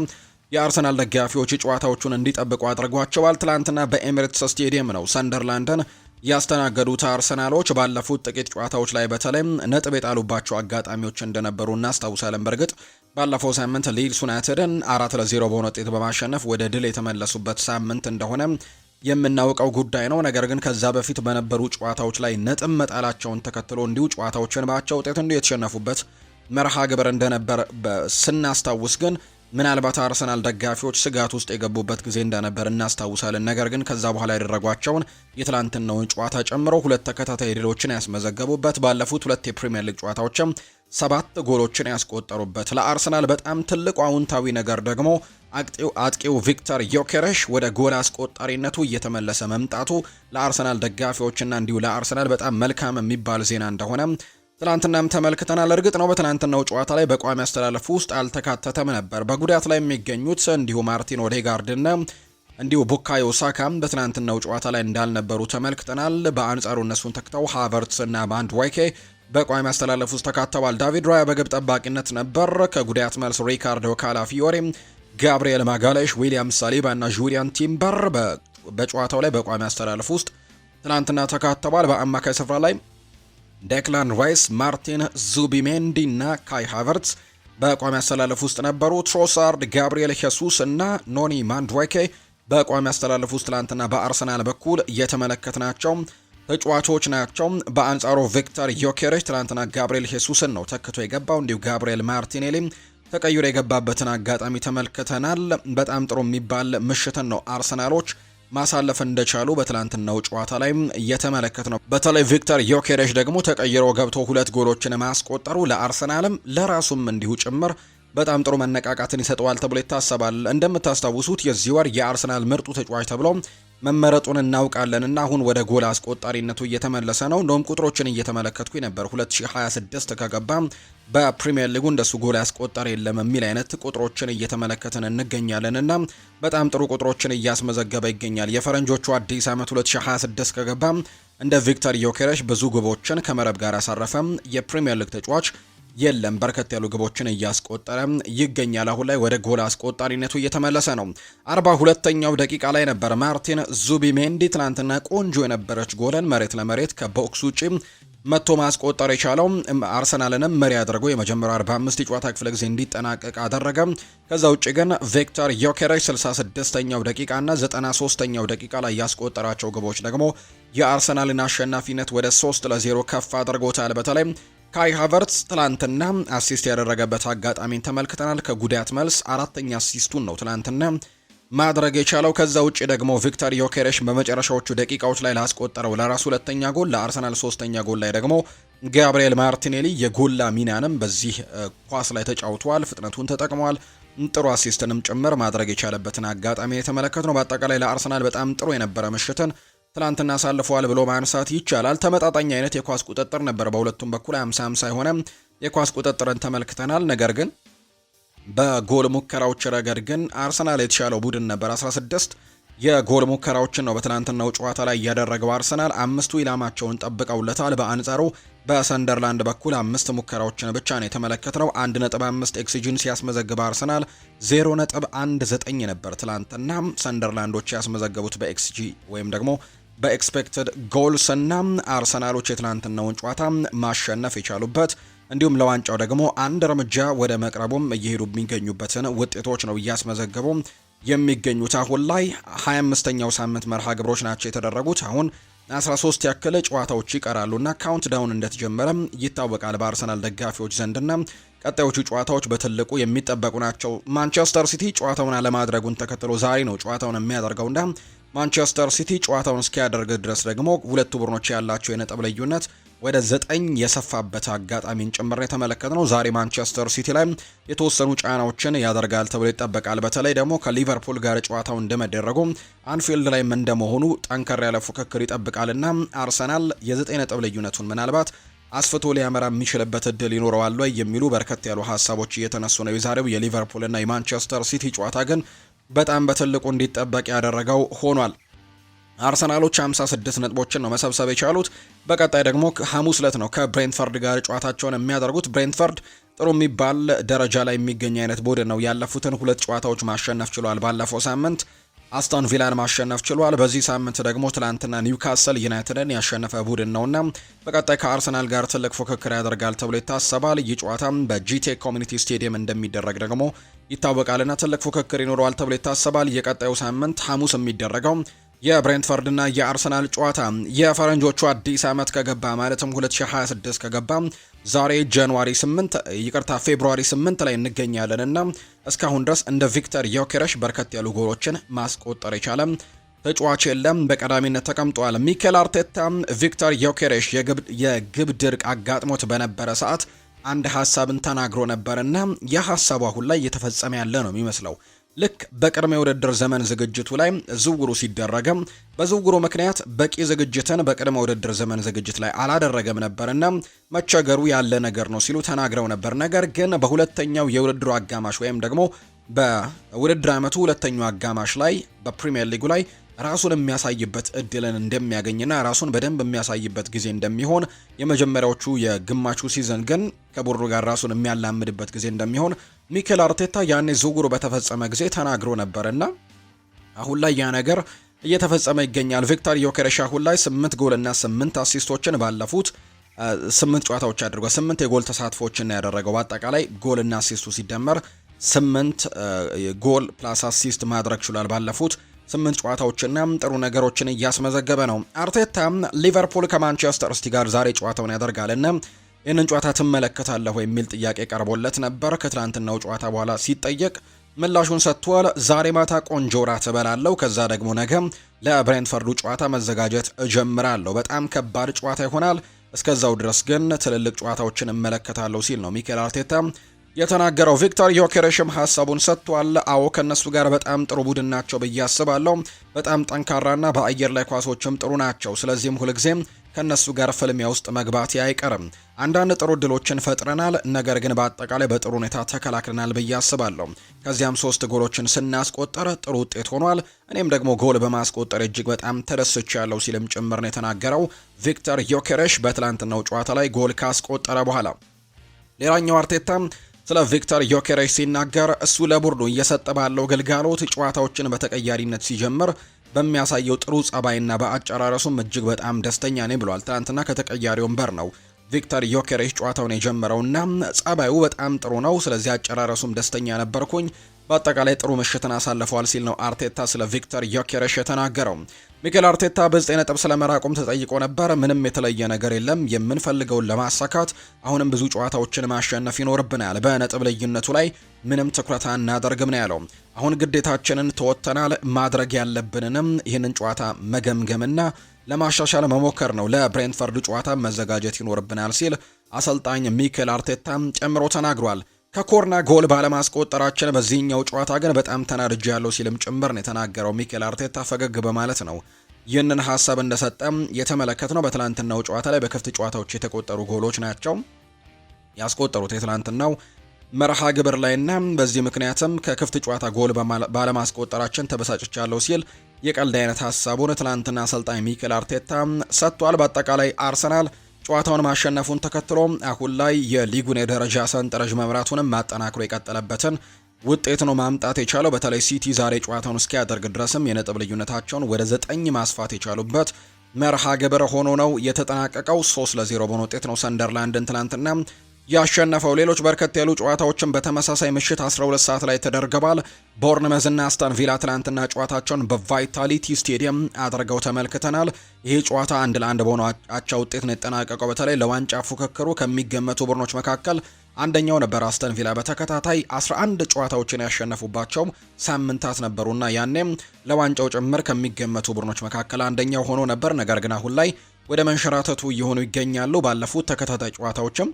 የአርሰናል ደጋፊዎች ጨዋታዎቹን እንዲጠብቁ አድርጓቸዋል። ትላንትና በኤሚሬትስ ስቴዲየም ነው ሰንደርላንድን ያስተናገዱት አርሰናሎች። ባለፉት ጥቂት ጨዋታዎች ላይ በተለይም ነጥብ የጣሉባቸው አጋጣሚዎች እንደነበሩ እናስታውሳለን። በእርግጥ ባለፈው ሳምንት ሊድስ ዩናይትድን 4-0 በሆነ ውጤት በማሸነፍ ወደ ድል የተመለሱበት ሳምንት እንደሆነ የምናውቀው ጉዳይ ነው። ነገር ግን ከዛ በፊት በነበሩ ጨዋታዎች ላይ ነጥብ መጣላቸውን ተከትሎ እንዲሁ ጨዋታዎችን በአቻ ውጤት እንዲሁ የተሸነፉበት መርሃ ግብር እንደነበር ስናስታውስ ግን ምናልባት አርሰናል ደጋፊዎች ስጋት ውስጥ የገቡበት ጊዜ እንደነበር እናስታውሳለን። ነገር ግን ከዛ በኋላ ያደረጓቸውን የትላንትናውን ጨዋታ ጨምሮ 2 ተከታታይ ድሎችን ያስመዘገቡበት፣ ባለፉት 2 የፕሪሚየር ሊግ ጨዋታዎችም 7 ጎሎችን ያስቆጠሩበት። ለአርሰናል በጣም ትልቁ አውንታዊ ነገር ደግሞ አጥቂው ቪክተር ዮኬሬሽ ወደ ጎል አስቆጣሪነቱ እየተመለሰ መምጣቱ ለአርሰናል ደጋፊዎችና እንዲሁ ለአርሰናል በጣም መልካም የሚባል ዜና እንደሆነ ትናንትናም ተመልክተናል። እርግጥ ነው በትናንትናው ጨዋታ ላይ በቋሚ አስተላለፍ ውስጥ አልተካተተም ነበር። በጉዳት ላይ የሚገኙት እንዲሁ ማርቲን ኦዴጋርድና እንዲሁ ቡካዮ ሳካም በትናንትናው ጨዋታ ላይ እንዳልነበሩ ተመልክተናል። በአንጻሩ እነሱን ተክተው ሃቨርትስ እና ባንድ ዋይኬ በቋሚ አስተላለፍ ውስጥ ተካተዋል። ዳቪድ ራያ በግብ ጠባቂነት ነበር። ከጉዳት መልስ ሪካርዶ ካላፊዮሪ፣ ጋብሪኤል ማጋሌሽ፣ ዊሊያም ሳሊባ እና ጁሊያን ቲምበር በጨዋታው ላይ በቋሚ አስተላለፍ ውስጥ ትናንትና ተካተዋል። በአማካይ ስፍራ ላይ ዴክላን ራይስ፣ ማርቲን ዙቢሜንዲ እና ካይ ሃቨርትስ በቋሚ አስተላለፍ ውስጥ ነበሩ። ትሮሳርድ፣ ጋብሪኤል ሄሱስ እና ኖኒ ማንድዌኬ በቋሚ አስተላለፍ ውስጥ ትላንትና በአርሰናል በኩል የተመለከትናቸው ተጫዋቾች ናቸው። በአንጻሩ ቪክተር ዮኬሬሽ ትላንትና ጋብሪኤል ሄሱስን ነው ተክቶ የገባው። እንዲሁ ጋብሪኤል ማርቲኔሊ ተቀይሮ የገባበትን አጋጣሚ ተመልክተናል። በጣም ጥሩ የሚባል ምሽትን ነው አርሰናሎች ማሳለፍ እንደቻሉ በትላንትናው ጨዋታ ላይ እየተመለከት ነው። በተለይ ቪክተር ዮኬሬሽ ደግሞ ተቀይሮ ገብቶ 2 ጎሎችን ማስቆጠሩ ለአርሰናልም ለራሱም እንዲሁ ጭምር በጣም ጥሩ መነቃቃትን ይሰጠዋል ተብሎ ይታሰባል። እንደምታስታውሱት የዚህ ወር የአርሰናል ምርጡ ተጫዋች ተብሎ መመረጡን እናውቃለንና አሁን ወደ ጎል አስቆጣሪነቱ እየተመለሰ ነው። እንደውም ቁጥሮችን እየተመለከትኩ ነበር። 2026 ከገባ በፕሪሚየር ሊጉ እንደሱ ጎል ያስቆጠረ የለም የሚል አይነት ቁጥሮችን እየተመለከትን እንገኛለንና በጣም ጥሩ ቁጥሮችን እያስመዘገበ ይገኛል። የፈረንጆቹ አዲስ ዓመት 2026 ከገባ እንደ ቪክተር ዮኬሬሽ ብዙ ግቦችን ከመረብ ጋር ያሳረፈ የፕሪሚየር ሊግ ተጫዋች የለም። በርከት ያሉ ግቦችን እያስቆጠረ ይገኛል። አሁን ላይ ወደ ጎል አስቆጣሪነቱ እየተመለሰ ነው። 42ኛው ደቂቃ ላይ ነበር ማርቲን ዙቢሜንዲ ትናንትና ቆንጆ የነበረች ጎልን መሬት ለመሬት ከቦክስ ውጪ መቶ ማስቆጠር የቻለው አርሰናልንም መሪ አድርጎ የመጀመሪያው 45 የጨዋታ ክፍለ ጊዜ እንዲጠናቀቅ አደረገ። ከዛ ውጪ ግን ቪክተር ዮኬሬሽ 66ኛው ደቂቃና 93ኛው ደቂቃ ላይ ያስቆጠራቸው ግቦች ደግሞ የአርሰናልን አሸናፊነት ወደ 3-0 ከፍ አድርጎታል። በተለይ ካይ ሃቨርትስ ትላንትና አሲስት ያደረገበት አጋጣሚን ተመልክተናል። ከጉዳት መልስ 4ኛ አሲስቱን ነው ትላንትና ማድረግ የቻለው። ከዛ ውጪ ደግሞ ቪክተር ዮኬሬሽ በመጨረሻዎቹ ደቂቃዎች ላይ ላስቆጠረው ለራሱ 2ኛ ጎል፣ ለአርሰናል 3ኛ ጎል ላይ ደግሞ ጋብሪኤል ማርቲኔሊ የጎላ ሚናንም በዚህ ኳስ ላይ ተጫውቷል። ፍጥነቱን ተጠቅሟል። ጥሩ አሲስትንም ጭምር ማድረግ የቻለበትን አጋጣሚ የተመለከት ነው። በአጠቃላይ ለአርሰናል በጣም ጥሩ የነበረ ምሽትን ትላንትና አሳልፈዋል ብሎ ማንሳት ይቻላል። ተመጣጣኝ አይነት የኳስ ቁጥጥር ነበር በሁለቱም በኩል 50-50 የሆነ የኳስ ቁጥጥርን ተመልክተናል። ነገር ግን በጎል ሙከራዎች ረገድ ግን አርሰናል የተሻለው ቡድን ነበር። 16 የጎል ሙከራዎችን ነው በትናንትናው ጨዋታ ላይ ያደረገው አርሰናል። 5ቱ ኢላማቸውን ጠብቀውለታል። በአንጻሩ በሰንደርላንድ በኩል 5 ሙከራዎችን ብቻ ነው የተመለከትነው። 1.5 ኤክስጂን ሲያስመዘግብ አርሰናል 0.19 ነበር ትላንትና ሰንደርላንዶች ያስመዘገቡት በኤክስጂ ወይም ደግሞ በኤክስፔክትድ ጎልስ እና አርሰናሎች የትላንትናውን ጨዋታ ማሸነፍ የቻሉበት እንዲሁም ለዋንጫው ደግሞ አንድ እርምጃ ወደ መቅረቡም እየሄዱ የሚገኙበትን ውጤቶች ነው እያስመዘገቡ የሚገኙት። አሁን ላይ 25ኛው ሳምንት መርሃ ግብሮች ናቸው የተደረጉት። አሁን 13 ያክል ጨዋታዎች ይቀራሉና ካውንት ዳውን እንደተጀመረ ይታወቃል በአርሰናል ደጋፊዎች ዘንድና ቀጣዮቹ ጨዋታዎች በትልቁ የሚጠበቁ ናቸው። ማንቸስተር ሲቲ ጨዋታውን አለማድረጉን ተከትሎ ዛሬ ነው ጨዋታውን የሚያደርገውና ማንቸስተር ሲቲ ጨዋታውን እስኪያደርግ ድረስ ደግሞ ሁለቱ ቡድኖች ያላቸው የነጥብ ልዩነት ወደ 9 የሰፋበት አጋጣሚን ጭምር የተመለከትነው። ዛሬ ማንቸስተር ሲቲ ላይ የተወሰኑ ጫናዎችን ያደርጋል ተብሎ ይጠበቃል። በተለይ ደግሞ ከሊቨርፑል ጋር ጨዋታው እንደመደረጉ አንፊልድ ላይ እንደመሆኑ ጠንከር ያለ ፉክክር ይጠብቃልና አርሰናል የ9 ነጥብ ልዩነቱን ምናልባት አስፍቶ ሊያመራ የሚችልበት እድል ይኖረዋል ወይ የሚሉ በርከት ያሉ ሀሳቦች እየተነሱ ነው። የዛሬው የሊቨርፑልና የማንቸስተር ሲቲ ጨዋታ ግን በጣም በትልቁ እንዲጠበቅ ያደረገው ሆኗል። አርሰናሎች 56 ነጥቦችን ነው መሰብሰብ የቻሉት። በቀጣይ ደግሞ ሐሙስ ዕለት ነው ከብሬንትፈርድ ጋር ጨዋታቸውን የሚያደርጉት። ብሬንትፈርድ ጥሩ የሚባል ደረጃ ላይ የሚገኝ አይነት ቡድን ነው። ያለፉትን 2 ጨዋታዎች ማሸነፍ ችሏል። ባለፈው ሳምንት አስቶን ቪላን ማሸነፍ ችሏል። በዚህ ሳምንት ደግሞ ትላንትና ኒውካስል ዩናይትድን ያሸነፈ ቡድን ነውና በቀጣይ ከአርሰናል ጋር ትልቅ ፉክክር ያደርጋል ተብሎ ይታሰባል። ይህ ጨዋታ በጂቴክ ኮሚኒቲ ስቴዲየም እንደሚደረግ ደግሞ ይታወቃልና ትልቅ ፉክክር ይኖረዋል ተብሎ ይታሰባል። የቀጣዩ ሳምንት ሐሙስ የሚደረገው የብሬንትፈርድና የአርሰናል ጨዋታ የፈረንጆቹ አዲስ ዓመት ከገባ ማለትም 2026 ከገባ ዛሬ ፌብሩዋሪ 8 ላይ እንገኛለንና እስካሁን ድረስ እንደ ቪክተር ዮኬሬሽ በርከት ያሉ ጎሎችን ማስቆጠር የቻለ ተጫዋች የለም። በቀዳሚነት ተቀምጧል። ሚኬል አርቴታ ቪክተር ዮኬሬሽ የግብ ድርቅ አጋጥሞት በነበረ ሰዓት አንድ ሀሳብን ተናግሮ ነበርና የሀሳቡ አሁን ላይ እየተፈጸመ ያለ ነው የሚመስለው። ልክ በቅድመ ውድድር ዘመን ዝግጅቱ ላይ ዝውውሩ ሲደረገም በዝውውሩ ምክንያት በቂ ዝግጅትን በቅድመ ውድድር ዘመን ዝግጅት ላይ አላደረገም ነበርና መቸገሩ ያለ ነገር ነው ሲሉ ተናግረው ነበር። ነገር ግን በሁለተኛው የውድድሩ አጋማሽ ወይም ደግሞ በውድድር ዓመቱ ሁለተኛው አጋማሽ ላይ በፕሪሚየር ሊጉ ላይ ራሱን የሚያሳይበት እድልን እንደሚያገኝና ራሱን በደንብ የሚያሳይበት ጊዜ እንደሚሆን የመጀመሪያዎቹ የግማቹ ሲዝን ግን ከቡድኑ ጋር ራሱን የሚያላምድበት ጊዜ እንደሚሆን ሚኬል አርቴታ ያኔ ዝውውሩ በተፈጸመ ጊዜ ተናግሮ ነበርና አሁን ላይ ያ ነገር እየተፈጸመ ይገኛል። ቪክተር ዮኬሬሽ አሁን ላይ 8 ጎልና 8 አሲስቶችን ባለፉት 8 ጨዋታዎች አድርጓል። 8 የጎል ተሳትፎችን ያደረገው በአጠቃላይ ጎልና አሲስቱ ሲደመር 8 ጎል ፕላስ አሲስት ማድረግ ችሏል። ባለፉት 8 ጨዋታዎችና ጥሩ ነገሮችን እያስመዘገበ ነው። አርቴታ ሊቨርፑል ከማንቸስተር ሲቲ ጋር ዛሬ ጨዋታውን ያደርጋልና ይህንን ጨዋታ ትመለከታለህ የሚል ጥያቄ ቀርቦለት ነበር። ከትላንትናው ጨዋታ በኋላ ሲጠየቅ ምላሹን ሰጥቷል። ዛሬ ማታ ቆንጆ ራት እበላለሁ፣ ከዛ ደግሞ ነገ ለብሬንትፈርዱ ጨዋታ መዘጋጀት እጀምራለሁ። በጣም ከባድ ጨዋታ ይሆናል፣ እስከዛው ድረስ ግን ትልልቅ ጨዋታዎችን እመለከታለሁ ሲል ነው ሚኬል አርቴታ የተናገረው። ቪክተር ዮኬሬሽም ሀሳቡን ሰጥቷል። አዎ ከነሱ ጋር በጣም ጥሩ ቡድን ናቸው ብዬ አስባለሁ። በጣም ጠንካራና በአየር ላይ ኳሶችም ጥሩ ናቸው። ስለዚህም ሁልጊዜም ከነሱ ጋር ፍልሚያ ውስጥ መግባት አይቀርም። አንዳንድ ጥሩ እድሎችን ፈጥረናል፣ ነገር ግን በአጠቃላይ በጥሩ ሁኔታ ተከላክለናል ብዬ አስባለሁ። ከዚያም 3 ጎሎችን ስናስቆጠር ጥሩ ውጤት ሆኗል። እኔም ደግሞ ጎል በማስቆጠር እጅግ በጣም ተደስቻለሁ ሲልም ጭምር ነው የተናገረው ቪክተር ዮኬሬሽ በትላንትናው ጨዋታ ላይ ጎል ካስቆጠረ በኋላ። ሌላኛው አርቴታ ስለ ቪክተር ዮኬሬሽ ሲናገር እሱ ለቡድኑ እየሰጠ ባለው ግልጋሎት ጨዋታዎችን በተቀያሪነት ሲጀምር በሚያሳየው ጥሩ ጸባይና በአጨራረሱም እጅግ በጣም ደስተኛ ነኝ ብሏል። ትናንትና ከተቀያሪ ወንበር ነው ቪክተር ዮኬሬሽ ጨዋታውን የጀመረውና ጸባዩ በጣም ጥሩ ነው። ስለዚህ አጨራረሱም ደስተኛ ነበርኩኝ። በአጠቃላይ ጥሩ ምሽትን አሳልፈዋል ሲል ነው አርቴታ ስለ ቪክተር ዮኬሬሽ የተናገረው። ሚኬል አርቴታ በ9 ነጥብ ስለመራቁም ተጠይቆ ነበር። ምንም የተለየ ነገር የለም፣ የምንፈልገውን ለማሳካት አሁንም ብዙ ጨዋታዎችን ማሸነፍ ይኖርብናል። በነጥብ ልዩነቱ ላይ ምንም ትኩረት አናደርግም ነው ያለው። አሁን ግዴታችንን ተወጥተናል። ማድረግ ያለብንንም ይህንን ጨዋታ መገምገምና ለማሻሻል መሞከር ነው። ለብሬንትፈርዱ ጨዋታ መዘጋጀት ይኖርብናል ሲል አሰልጣኝ ሚኬል አርቴታ ጨምሮ ተናግሯል። ከኮርና ጎል ባለማስቆጠራችን በዚህኛው ጨዋታ ግን በጣም ተናድጃለሁ ሲልም ጭምር ነው የተናገረው። ሚኬል አርቴታ ፈገግ በማለት ነው ይህንን ሀሳብ እንደሰጠም የተመለከትነው። በትላንትናው ጨዋታ ላይ በክፍት ጨዋታዎች የተቆጠሩ ጎሎች ናቸው ያስቆጠሩት የትላንትናው መርሃ ግብር ላይና በዚህ ምክንያትም ከክፍት ጨዋታ ጎል ባለማስቆጠራችን ተበሳጭቻለሁ ሲል የቀልድ አይነት ሀሳቡን ትላንትና አሰልጣኝ ሚኬል አርቴታ ሰጥቷል። በአጠቃላይ አርሰናል ጨዋታውን ማሸነፉን ተከትሎ አሁን ላይ የሊጉን የደረጃ ሰንጠረዥ መምራቱንም ማጠናክሮ የቀጠለበትን ውጤት ነው ማምጣት የቻለው። በተለይ ሲቲ ዛሬ ጨዋታውን እስኪያደርግ ድረስም የነጥብ ልዩነታቸውን ወደ 9 ማስፋት የቻሉበት መርሃ ግብር ሆኖ ነው የተጠናቀቀው። 3-0 በሆነ ውጤት ነው ሰንደርላንድን ትናንትና ያሸነፈው። ሌሎች በርከት ያሉ ጨዋታዎችን በተመሳሳይ ምሽት 12 ሰዓት ላይ ተደርገዋል። ቦርንመዝ እና አስተን ቪላ ትናንትና ጨዋታቸውን በቫይታሊቲ ስቴዲየም አድርገው ተመልክተናል። ይህ ጨዋታ 1-1 በሆነ አቻ ውጤት ነው የተጠናቀቀው። በተለይ ለዋንጫ ፉክክሩ ከሚገመቱ ቡድኖች መካከል አንደኛው ነበር። አስተን ቪላ በተከታታይ 11 ጨዋታዎችን ያሸነፉባቸው ሳምንታት ነበሩና ያኔም ለዋንጫው ጭምር ከሚገመቱ ቡድኖች መካከል አንደኛው ሆኖ ነበር። ነገር ግን አሁን ላይ ወደ መንሸራተቱ እየሆኑ ይገኛሉ። ባለፉት ተከታታይ ጨዋታዎችም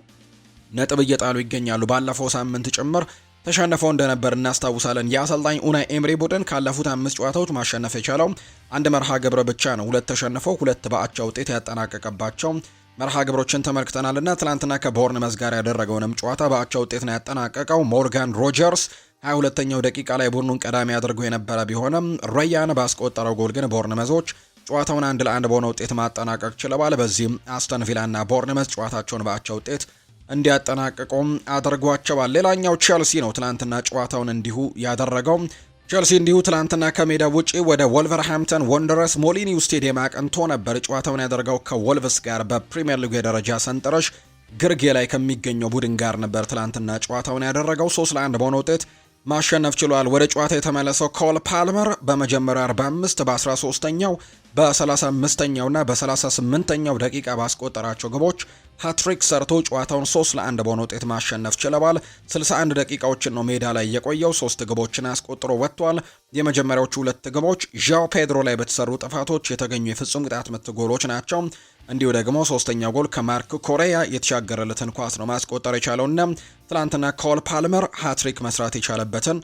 ነጥብ እየጣሉ ይገኛሉ። ባለፈው ሳምንት ጭምር ተሸንፈው እንደነበር እናስታውሳለን። የአሰልጣኝ ኡናይ ኤምሪ ቡድን ካለፉት 5 ጨዋታዎች ማሸነፍ የቻለው አንድ መርሃ ግብር ብቻ ነው። 2 ተሸንፈው 2 በአቻ ውጤት ያጠናቀቀባቸው መርሃ ግብሮችን ተመልክተናልና ትላንትና ከቦርንመዝ ጋር ያደረገውንም ጨዋታ በአቻ ውጤት ነው ያጠናቀቀው። ሞርጋን ሮጀርስ 22ኛው ደቂቃ ላይ ቡድኑን ቀዳሚ አድርጎ የነበረ ቢሆንም ራያን ባስቆጠረው ጎል ግን ቦርንመዞች ጨዋታውን 1-1 በሆነ ውጤት ማጠናቀቅ ችለዋል። በዚህም አስተን ቪላና ቦርንመዝ ጨዋታቸውን በአቻ ውጤት እንዲያጠናቅቁም አድርጓቸዋል። ሌላኛው ቼልሲ ነው ትላንትና ጨዋታውን እንዲሁ ያደረገው። ቼልሲ እንዲሁ ትላንትና ከሜዳ ውጪ ወደ ወልቨርሃምፕተን ወንደረርስ ሞሊኒው ስቴዲየም አቅንቶ ነበር ጨዋታውን ያደረገው ከወልቭስ ጋር በፕሪሚየር ሊግ የደረጃ ሰንጠረዥ ግርጌ ላይ ከሚገኘው ቡድን ጋር ነበር ትላንትና ጨዋታውን ያደረገው። 3-1 በሆነ ውጤት ማሸነፍ ችሏል። ወደ ጨዋታ የተመለሰው ኮል ፓልመር በመጀመሪያ 45 በ13ኛው በ35ኛውና በ38ኛው ደቂቃ ባስቆጠራቸው ግቦች ሃትሪክ ሰርቶ ጨዋታውን 3-1 በሆነ ውጤት ማሸነፍ ችለዋል። 61 ደቂቃዎችን ነው ሜዳ ላይ የቆየው። 3 ግቦችን አስቆጥሮ ወጥቷል። የመጀመሪያዎቹ 2 ግቦች ዣኦ ፔድሮ ላይ በተሰሩ ጥፋቶች የተገኙ የፍጹም ቅጣት ምት ጎሎች ናቸው። እንዲሁ ደግሞ ሶስተኛው ጎል ከማርክ ኮሬያ የተሻገረለትን ኳስ ነው ማስቆጠር የቻለውና ትላንትና ኮል ፓልመር ሃትሪክ መስራት የቻለበትን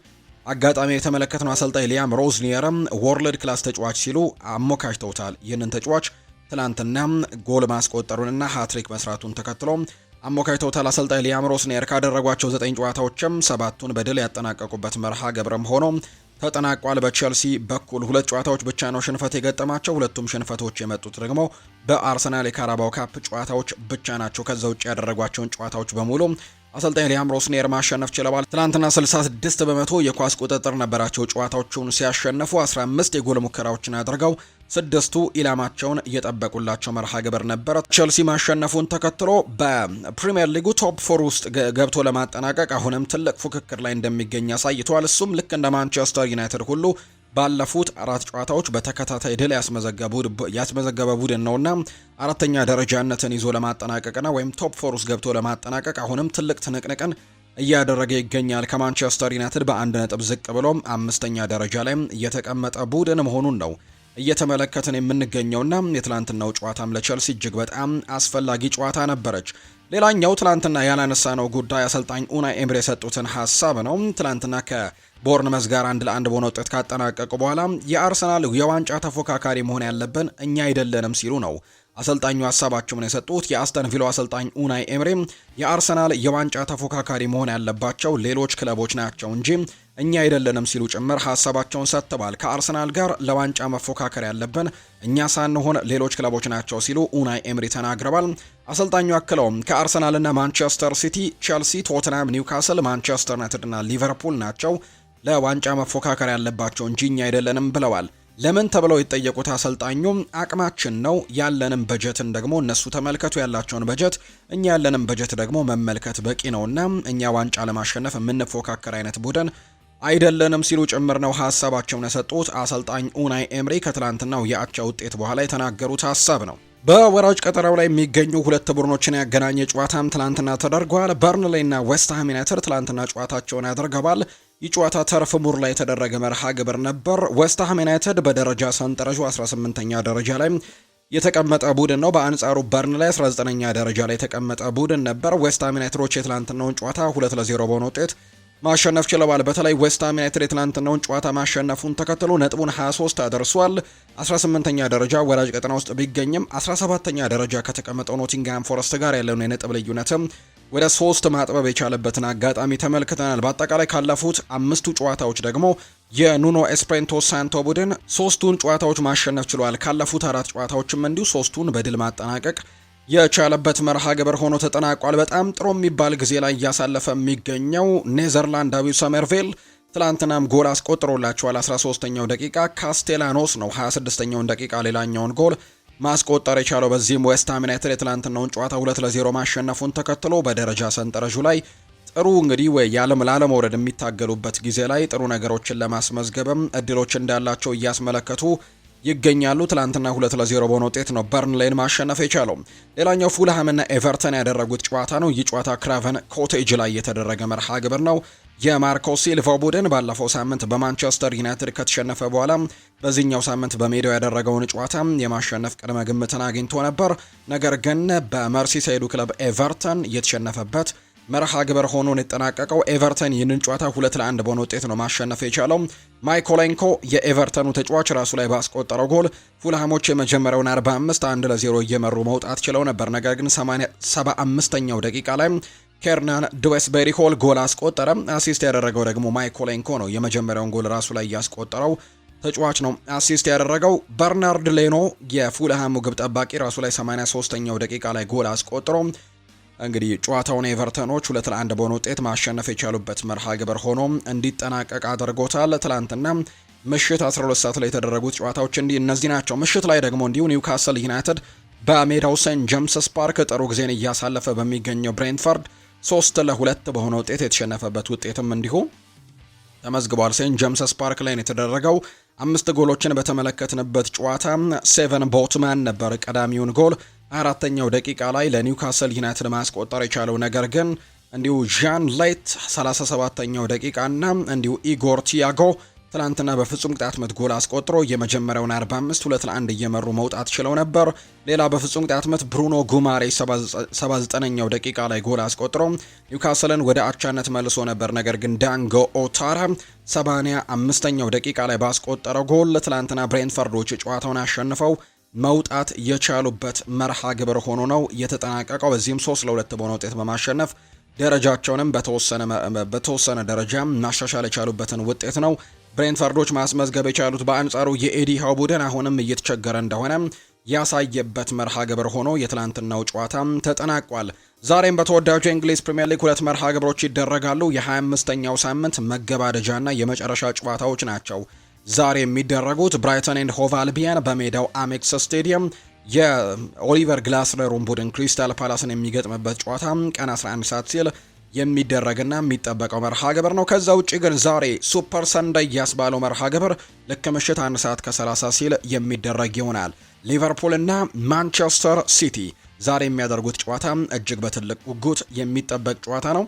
አጋጣሚ የተመለከትነው አሰልጣኝ ሊያም ሮዝኒየርም ወርልድ ክላስ ተጫዋች ሲሉ አሞካሽተውታል። ይህንን ተጫዋች ትላንትና ጎል ማስቆጠሩንና ሃትሪክ መስራቱን ተከትሎ አሞካሽተውታል። አሰልጣኝ ሊያም ሮዝኒየር ካደረጓቸው 9 ጨዋታዎችም 7ቱን በድል ያጠናቀቁበት መርሃ ግብርም ሆኖ ተጠናቋል። በቼልሲ በኩል 2 ጨዋታዎች ብቻ ነው ሽንፈት የገጠማቸው። ሁለቱም ሽንፈቶች የመጡት ደግሞ በአርሰናል የካራባው ካፕ ጨዋታዎች ብቻ ናቸው። ከዛ ውጭ ያደረጓቸውን ጨዋታዎች በሙሉ አሰልጣኝ ሊያም ሮስኔር ማሸነፍ ችለዋል። ትናንትና 66 በመቶ የኳስ ቁጥጥር ነበራቸው። ጨዋታዎቹን ሲያሸንፉ 15 የጎል ሙከራዎችን አድርገው 6ቱ ኢላማቸውን እየጠበቁላቸው መርሃ ግብር ነበር። ቸልሲ ማሸነፉን ተከትሎ በፕሪሚየር ሊጉ ቶፕ 4 ውስጥ ገብቶ ለማጠናቀቅ አሁንም ትልቅ ፉክክር ላይ እንደሚገኝ አሳይቷል። እሱም ልክ እንደ ማንቸስተር ዩናይትድ ሁሉ ባለፉት 4 ጨዋታዎች በተከታታይ ድል ያስመዘገበ ቡድን ነውና አራተኛ ደረጃነትን ይዞ ለማጠናቀቅና ወይም ቶፕ 4 ውስጥ ገብቶ ለማጠናቀቅ አሁንም ትልቅ ትንቅንቅን እያደረገ ይገኛል። ከማንቸስተር ዩናይትድ በአንድ ነጥብ ዝቅ ብሎም 5ኛ ደረጃ ላይ የተቀመጠ ቡድን መሆኑን ነው እየተመለከትን የምንገኘውና የትላንትናው ጨዋታም ለቸልሲ እጅግ በጣም አስፈላጊ ጨዋታ ነበረች። ሌላኛው ትላንትና ያላነሳነው ጉዳይ አሰልጣኝ ኡናይ ኤምሬ የሰጡትን ሀሳብ ነው። ትላንትና ከቦርንመዝ ጋር 1-1 በሆነ ውጤት ካጠናቀቁ በኋላ የአርሰናል የዋንጫ ተፎካካሪ መሆን ያለብን እኛ አይደለንም ሲሉ ነው አሰልጣኙ ሀሳባቸውን የሰጡት። የአስተን ቪሎ አሰልጣኝ ኡናይ ኤምሬ የአርሰናል የዋንጫ ተፎካካሪ መሆን ያለባቸው ሌሎች ክለቦች ናቸው እንጂ እኛ አይደለንም ሲሉ ጭምር ሀሳባቸውን ሰጥተዋል። ከአርሰናል ጋር ለዋንጫ መፎካከር ያለብን እኛ ሳንሆን ሌሎች ክለቦች ናቸው ሲሉ ኡናይ ኤምሪ ተናግረዋል። አሰልጣኙ አክለውም ከአርሰናልና ማንቸስተር ሲቲ፣ ቼልሲ፣ ቶትናም፣ ኒውካስል፣ ማንቸስተር ዩናይትድ እና ሊቨርፑል ናቸው ለዋንጫ መፎካከር ያለባቸው እንጂ እኛ አይደለንም ብለዋል። ለምን ተብለው የተጠየቁት አሰልጣኙም አቅማችን ነው ያለንም በጀትን ደግሞ እነሱ ተመልከቱ ያላቸውን በጀት እኛ ያለንም በጀት ደግሞ መመልከት በቂ ነውና እኛ ዋንጫ ለማሸነፍ የምንፎካከር አይነት ቡድን አይደለንም ሲሉ ጭምር ነው ሀሳባቸውን የሰጡት አሰልጣኝ ኡናይ ኤምሪ ከትላንትናው የአቻ ውጤት በኋላ የተናገሩት ሀሳብ ነው። በወራጅ ቀጠናው ላይ የሚገኙ ሁለት ቡድኖችን ያገናኘ ጨዋታም ትላንትና ተደርጓል። በርንሌይ እና ዌስትሃም ዩናይትድ ትላንትና ጨዋታቸውን ያደርገዋል። ይህ ጨዋታ ተርፍ ሙር ላይ የተደረገ መርሃ ግብር ነበር። ዌስትሃም ዩናይትድ በደረጃ ሰንጠረዡ 18ኛ ደረጃ ላይ የተቀመጠ ቡድን ነው። በአንጻሩ በርንሌይ 19ኛ ደረጃ ላይ የተቀመጠ ቡድን ነበር። ዌስትሃም ዩናይትዶች የትላንትናውን ጨዋታ 2-0 በሆነ ውጤት ማሸነፍ ችለዋል። በተለይ ዌስትሃም ዩናይትድ የትላንትናውን ጨዋታ ማሸነፉን ተከትሎ ነጥቡን 23 አደርሷል። 18ኛ ደረጃ ወራጅ ቀጠና ውስጥ ቢገኝም 17ኛ ደረጃ ከተቀመጠው ኖቲንግሃም ፎረስት ጋር ያለውን የነጥብ ልዩነትም ወደ 3 ማጥበብ የቻለበትን አጋጣሚ ተመልክተናል። በአጠቃላይ ካለፉት 5ቱ ጨዋታዎች ደግሞ የኑኖ ኤስፕሬንቶ ሳንቶ ቡድን 3ቱን ጨዋታዎች ማሸነፍ ችሏል። ካለፉት 4 ጨዋታዎችም እንዲሁ 3ቱን በድል ማጠናቀቅ የቻለበት መርሃ ግብር ሆኖ ተጠናቋል። በጣም ጥሩ የሚባል ጊዜ ላይ እያሳለፈ የሚገኘው ኔዘርላንዳዊው ሰመርቬል ትላንትናም ጎል አስቆጥሮላቸዋል። 13ኛው ደቂቃ ካስቴላኖስ ነው 26ኛውን ደቂቃ ሌላኛውን ጎል ማስቆጠር የቻለው። በዚህም ዌስትሃም ዩናይትድ የትላንትናውን ጨዋታ 2-0 ማሸነፉን ተከትሎ በደረጃ ሰንጠረዡ ላይ ጥሩ እንግዲህ ላለመውረድ የሚታገሉበት ጊዜ ላይ ጥሩ ነገሮችን ለማስመዝገብም እድሎች እንዳላቸው እያስመለከቱ ይገኛሉ። ትላንትና 2-0 በሆነ ውጤት ነው በርንሌይን ማሸነፍ የቻለው። ሌላኛው ፉልሃምና ኤቨርተን ያደረጉት ጨዋታ ነው። ይህ ጨዋታ ክራቨን ኮቴጅ ላይ የተደረገ መርሃ ግብር ነው። የማርኮ ሲልቫ ቡድን ባለፈው ሳምንት በማንቸስተር ዩናይትድ ከተሸነፈ በኋላ በዚህኛው ሳምንት በሜዳው ያደረገውን ጨዋታ የማሸነፍ ቅድመ ግምትን አግኝቶ ነበር። ነገር ግን በመርሲሳይዱ ክለብ ኤቨርተን የተሸነፈበት መርሃ ግብር ሆኖ የተጠናቀቀው። ኤቨርተን ይህንን ጨዋታ 2-1 በሆነ ውጤት ነው ማሸነፍ የቻለው። ማይኮሌንኮ የኤቨርተኑ ተጫዋች ራሱ ላይ ባስቆጠረው ጎል ፉልሃሞች የመጀመሪያውን 45 1-0 እየመሩ መውጣት ችለው ነበር። ነገር ግን 75ኛው ደቂቃ ላይ ኬርናን ድዌስቤሪ ሆል ጎል አስቆጠረ። አሲስት ያደረገው ደግሞ ማይኮሌንኮ ነው። የመጀመሪያውን ጎል ራሱ ላይ ያስቆጠረው ተጫዋች ነው አሲስት ያደረገው። በርናርድ ሌኖ የፉልሃሙ ግብ ጠባቂ ራሱ ላይ 83ኛው ደቂቃ ላይ ጎል አስቆጥሮ እንግዲህ ጨዋታውን ኤቨርተኖች 2-1 በሆነ ውጤት ማሸነፍ የቻሉበት መርሃ ግብር ሆኖ እንዲጠናቀቅ አድርጎታል። ትላንትና ምሽት 12 ሰዓት ላይ የተደረጉት ጨዋታዎች እነዚህ ናቸው። ምሽት ላይ ደግሞ እንዲሁ ኒውካስል ዩናይትድ በሜዳው ሴንት ጄምስስ ፓርክ ጥሩ ጊዜን እያሳለፈ በሚገኘው ብሬንትፈርድ 3-2 በሆነ ውጤት የተሸነፈበት ውጤትም እንዲሁ ተመዝግቧል። ሴንት ጄምስስ ፓርክ ላይ የተደረገው 5 ጎሎችን በተመለከትንበት ጨዋታ ሴቨን ቦትማን ነበር ቀዳሚውን ጎል 4ኛው ደቂቃ ላይ ለኒውካስል ዩናይትድ ማስቆጠር የቻለው። ነገር ግን እንዲሁ ዣን ላይት 37ኛው ደቂቃ እና እንዲሁ ኢጎር ቲያጎ ትላንትና በፍጹም ቅጣት ምት ጎል አስቆጥሮ የመጀመሪያውን 45 2-1 እየመሩ መውጣት ችለው ነበር። ሌላ በፍጹም ቅጣት ምት ብሩኖ ጉማሬ 79ኛው ደቂቃ ላይ ጎል አስቆጥሮ ኒውካስልን ወደ አቻነት መልሶ ነበር። ነገር ግን ዳንጎ ኦታራ 75ኛው ደቂቃ ላይ ባስቆጠረው ጎል ትላንትና ብሬንትፈርዶች ጨዋታውን አሸንፈው መውጣት የቻሉበት መርሃ ግብር ሆኖ ነው የተጠናቀቀው። በዚህም 3-2 በሆነ ውጤት በማሸነፍ ደረጃቸውንም በተወሰነ ደረጃ ማሻሻል የቻሉበትን ውጤት ነው ብሬንትፈርዶች ማስመዝገብ የቻሉት። በአንጻሩ የኤዲ ሃው ቡድን አሁንም እየተቸገረ እንደሆነ ያሳየበት መርሃ ግብር ሆኖ የትላንትናው ጨዋታ ተጠናቋል። ዛሬም በተወዳጁ የእንግሊዝ ፕሪምየር ሊግ 2 መርሃ ግብሮች ይደረጋሉ። የ25ኛው ሳምንት መገባደጃና የመጨረሻ ጨዋታዎች ናቸው ዛሬ የሚደረጉት። ብራይተን ኤንድ ሆቭ አልቢያን በሜዳው አሜክስ ስቴዲየም የኦሊቨር ግላስነሩን ቡድን ክሪስታል ፓላስን የሚገጥምበት ጨዋታ ቀን 11 ሰዓት ሲል የሚደረግና የሚጠበቀው መርሃ ግብር ነው። ከዛ ውጪ ግን ዛሬ ሱፐር ሰንደይ ያስባለው መርሃ ግብር ልክ ምሽት 1 ሰዓት ከ30 ሲል የሚደረግ ይሆናል። ሊቨርፑል እና ማንቸስተር ሲቲ ዛሬ የሚያደርጉት ጨዋታ እጅግ በትልቅ ጉጉት የሚጠበቅ ጨዋታ ነው።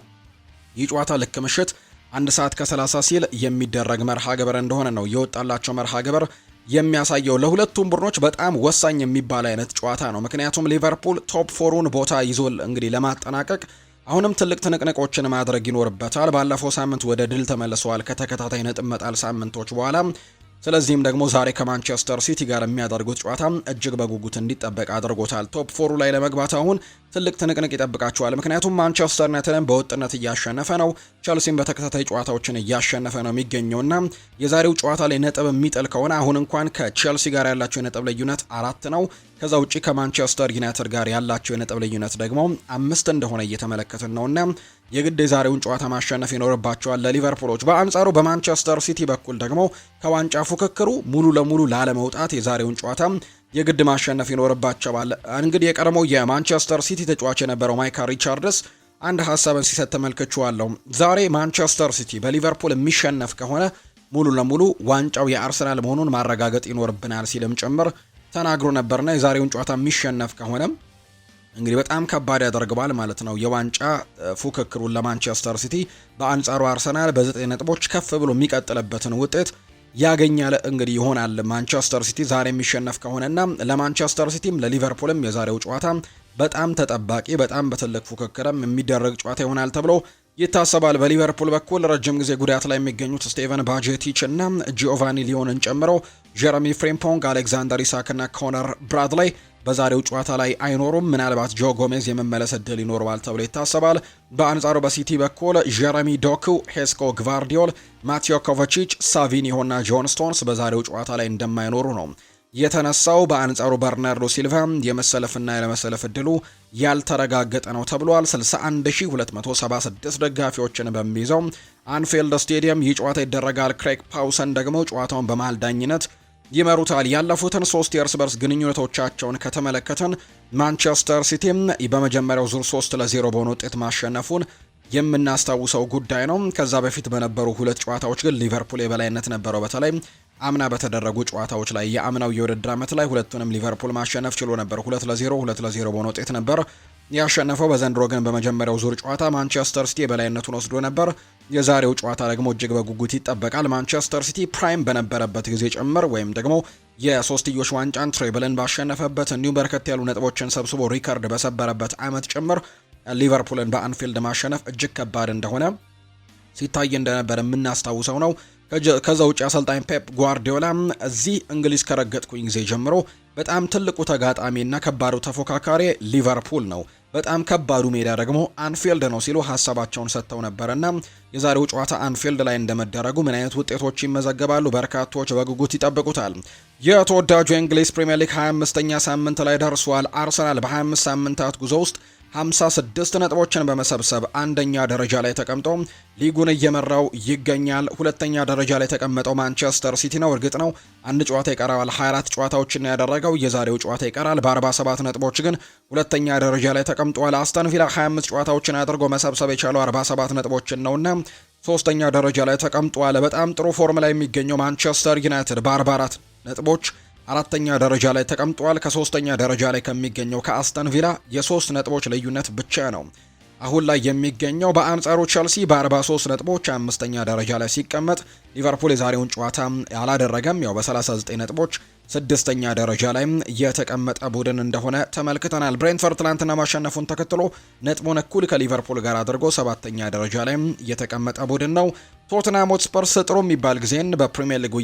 ይህ ጨዋታ ልክ ምሽት 1 ሰዓት ከ30 ሲል የሚደረግ መርሃ ግብር እንደሆነ ነው የወጣላቸው መርሃ ግብር የሚያሳየው። ለሁለቱም ቡድኖች በጣም ወሳኝ የሚባል አይነት ጨዋታ ነው። ምክንያቱም ሊቨርፑል ቶፕ 4ን ቦታ ይዞ እንግዲህ ለማጠናቀቅ አሁንም ትልቅ ትንቅንቆችን ማድረግ ይኖርበታል። ባለፈው ሳምንት ወደ ድል ተመልሰዋል ከተከታታይ ነጥብ መጣል ሳምንቶች በኋላ። ስለዚህም ደግሞ ዛሬ ከማንቸስተር ሲቲ ጋር የሚያደርጉት ጨዋታ እጅግ በጉጉት እንዲጠበቅ አድርጎታል። ቶፕ 4 ላይ ለመግባት አሁን ትልቅ ትንቅንቅ ይጠብቃቸዋል። ምክንያቱም ማንቸስተር ዩናይትድን በወጥነት እያሸነፈ ነው። ቸልሲም በተከታታይ ጨዋታዎችን እያሸነፈ ነው የሚገኘውና የዛሬው ጨዋታ ላይ ነጥብ የሚጥል ከሆነ አሁን እንኳን ከቸልሲ ጋር ያላቸው የነጥብ ልዩነት 4 ነው። ከዛ ውጪ ከማንቸስተር ዩናይትድ ጋር ያላቸው የነጥብ ልዩነት ደግሞ 5 እንደሆነ እየተመለከትን ነውና የግድ የዛሬውን ጨዋታ ማሸነፍ ይኖርባቸዋል ለሊቨርፑሎች። በአንጻሩ በማንቸስተር ሲቲ በኩል ደግሞ ከዋንጫ ፉክክሩ ሙሉ ለሙሉ ላለመውጣት የዛሬውን ጨዋታ የግድ ማሸነፍ ይኖርባቸዋል። እንግዲህ የቀድሞው የማንቸስተር ሲቲ ተጫዋች የነበረው ማይካል ሪቻርድስ አንድ ሀሳብን ሲሰጥ ተመልክቼዋለሁ። ዛሬ ማንቸስተር ሲቲ በሊቨርፑል የሚሸነፍ ከሆነ ሙሉ ለሙሉ ዋንጫው የአርሰናል መሆኑን ማረጋገጥ ይኖርብናል ሲልም ጭምር ተናግሮ ነበርና የዛሬውን ጨዋታ የሚሸነፍ ከሆነ እንግዲህ በጣም ከባድ ያደርገዋል ማለት ነው የዋንጫ ፉክክሩን ለማንቸስተር ሲቲ። በአንጻሩ አርሰናል በ9 ነጥቦች ከፍ ብሎ የሚቀጥልበትን ውጤት ያገኛል እንግዲህ ይሆናል ማንቸስተር ሲቲ ዛሬ የሚሸነፍ ከሆነና ለማንቸስተር ሲቲም ለሊቨርፑልም የዛሬው ጨዋታ በጣም ተጠባቂ በጣም በትልቅ ፉክክርም የሚደረግ ጨዋታ ይሆናል ተብሎ ይታሰባል። በሊቨርፑል በኩል ረጅም ጊዜ ጉዳት ላይ የሚገኙት ስቴቨን ባጄቲች እና ጂኦቫኒ ሊዮንን ጨምሮ ጀረሚ ፍሬምፖንግ፣ አሌክዛንደር ኢሳክ እና ኮነር ብራድላይ በዛሬው ጨዋታ ላይ አይኖሩም። ምናልባት ጆ ጎሜዝ የመመለስ እድል ይኖረዋል ተብሎ ይታሰባል። በአንጻሩ በሲቲ በኩል ጀረሚ ዶኩ፣ ሄስኮ ግቫርዲዮል፣ ማቴዮ ኮቫቺች፣ ሳቪኒሆ እና ጆን ስቶንስ በዛሬው ጨዋታ ላይ እንደማይኖሩ ነው የተነሳው። በአንጻሩ በርናርዶ ሲልቫ የመሰለፍና ያለመሰለፍ እድሉ ያልተረጋገጠ ነው ተብሏል። 61276 ደጋፊዎችን በሚይዘው አንፊልድ ስቴዲየም ይህ ጨዋታ ይደረጋል። ክሬግ ፓውሰን ደግሞ ጨዋታውን በመሃል ዳኝነት ይመሩታል። ያለፉትን 3 የእርስ በርስ ግንኙነቶቻቸውን ከተመለከተን ማንቸስተር ሲቲም በመጀመሪያው ዙር 3-0 በሆነ ውጤት ማሸነፉን የምናስታውሰው ጉዳይ ነው። ከዛ በፊት በነበሩ 2 ጨዋታዎች ግን ሊቨርፑል የበላይነት ነበረው። በተለይ አምና በተደረጉ ጨዋታዎች ላይ የአምናው የውድድር ዓመት ላይ ሁለቱንም ሊቨርፑል ማሸነፍ ችሎ ነበር። 2-0 በሆነ ውጤት ነበር ያሸነፈው። በዘንድሮ ግን በመጀመሪያው ዙር ጨዋታ ማንቸስተር ሲቲ የበላይነቱን ወስዶ ነበር። የዛሬው ጨዋታ ደግሞ እጅግ በጉጉት ይጠበቃል። ማንቸስተር ሲቲ ፕራይም በነበረበት ጊዜ ጭምር ወይም ደግሞ የሶስትዮሽ ዋንጫን ትሬብልን ባሸነፈበት እንዲሁም በርከት ያሉ ነጥቦችን ሰብስቦ ሪከርድ በሰበረበት ዓመት ጭምር ሊቨርፑልን በአንፊልድ ማሸነፍ እጅግ ከባድ እንደሆነ ሲታይ እንደነበር የምናስታውሰው ነው። ከዛ ውጭ አሰልጣኝ ፔፕ ጓርዲዮላ እዚህ እንግሊዝ ከረገጥኩኝ ጊዜ ጀምሮ በጣም ትልቁ ተጋጣሚና ከባዱ ተፎካካሪ ሊቨርፑል ነው፣ በጣም ከባዱ ሜዳ ደግሞ አንፊልድ ነው ሲሉ ሀሳባቸውን ሰጥተው ነበርና የዛሬው ጨዋታ አንፊልድ ላይ እንደመደረጉ ምን አይነት ውጤቶች ይመዘገባሉ በርካቶች በጉጉት ይጠብቁታል። የተወዳጁ የእንግሊዝ ፕሪምየር ሊግ 25ኛ ሳምንት ላይ ደርሷል። አርሰናል በ25 ሳምንታት ጉዞ ውስጥ 56 ነጥቦችን በመሰብሰብ አንደኛ ደረጃ ላይ ተቀምጦ ሊጉን እየመራው ይገኛል። ሁለተኛ ደረጃ ላይ ተቀመጠው ማንቸስተር ሲቲ ነው። እርግጥ ነው አንድ ጨዋታ ይቀራል። 24 ጨዋታዎችን ያደረገው የዛሬው ጨዋታ ይቀራል። በ47 ነጥቦች ግን ሁለተኛ ደረጃ ላይ ተቀምጧል። አስተን ቪላ 25 ጨዋታዎችን አድርጎ መሰብሰብ የቻለው 47 ነጥቦችን ነውና ሶስተኛ ደረጃ ላይ ተቀምጧል። በጣም ጥሩ ፎርም ላይ የሚገኘው ማንቸስተር ዩናይትድ በ44 ነጥቦች አራተኛ ደረጃ ላይ ተቀምጧል። ከሶስተኛ ደረጃ ላይ ከሚገኘው ከአስተን ቪላ የ3 ነጥቦች ልዩነት ብቻ ነው አሁን ላይ የሚገኘው። በአንጻሩ ቸልሲ በ43 ነጥቦች አምስተኛ ደረጃ ላይ ሲቀመጥ፣ ሊቨርፑል የዛሬውን ጨዋታ አላደረገም። ያው በ39 ነጥቦች ስድስተኛ ደረጃ ላይ የተቀመጠ ቡድን እንደሆነ ተመልክተናል። ብሬንትፈርድ ትላንትና ማሸነፉን ተከትሎ ነጥቡን እኩል ከሊቨርፑል ጋር አድርጎ ሰባተኛ ደረጃ ላይ የተቀመጠ ቡድን ነው። ቶትናም ሆትስፐርስ ጥሩ የሚባል ጊዜን በፕሪሚየር ሊጉ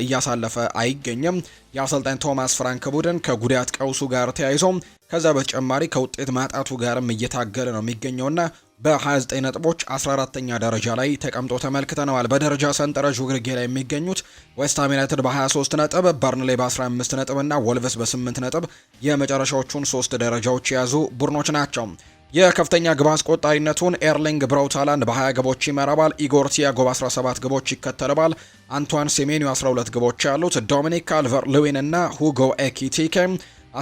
እያሳለፈ አይገኝም። የአሰልጣኝ ቶማስ ፍራንክ ቡድን ከጉዳት ቀውሱ ጋር ተያይዞ ከዛ በተጨማሪ ከውጤት ማጣቱ ጋርም እየታገለ ነው የሚገኘውና በ29 ነጥቦች 14ኛ ደረጃ ላይ ተቀምጦ ተመልክተነዋል። በደረጃ ሰንጠረዡ ግርጌ ላይ የሚገኙት ዌስትሃም ዩናይትድ በ23 ነጥብ፣ በርንሌ በ15 ነጥብ እና ወልቭስ በ8 ነጥብ የመጨረሻዎቹን 3 ደረጃዎች የያዙ ቡድኖች ናቸው። የከፍተኛ ግብ አስቆጣሪነቱን ኤርሊንግ ብራውት ሃላንድ በ20 ግቦች ይመራባል። ኢጎር ቲያጎ በ17 ግቦች ይከተልባል። አንቷን ሴሜኒዮ 12 ግቦች ያሉት፣ ዶሚኒክ ካልቨር ልዊን እና ሁጎ ኤኪቲኬ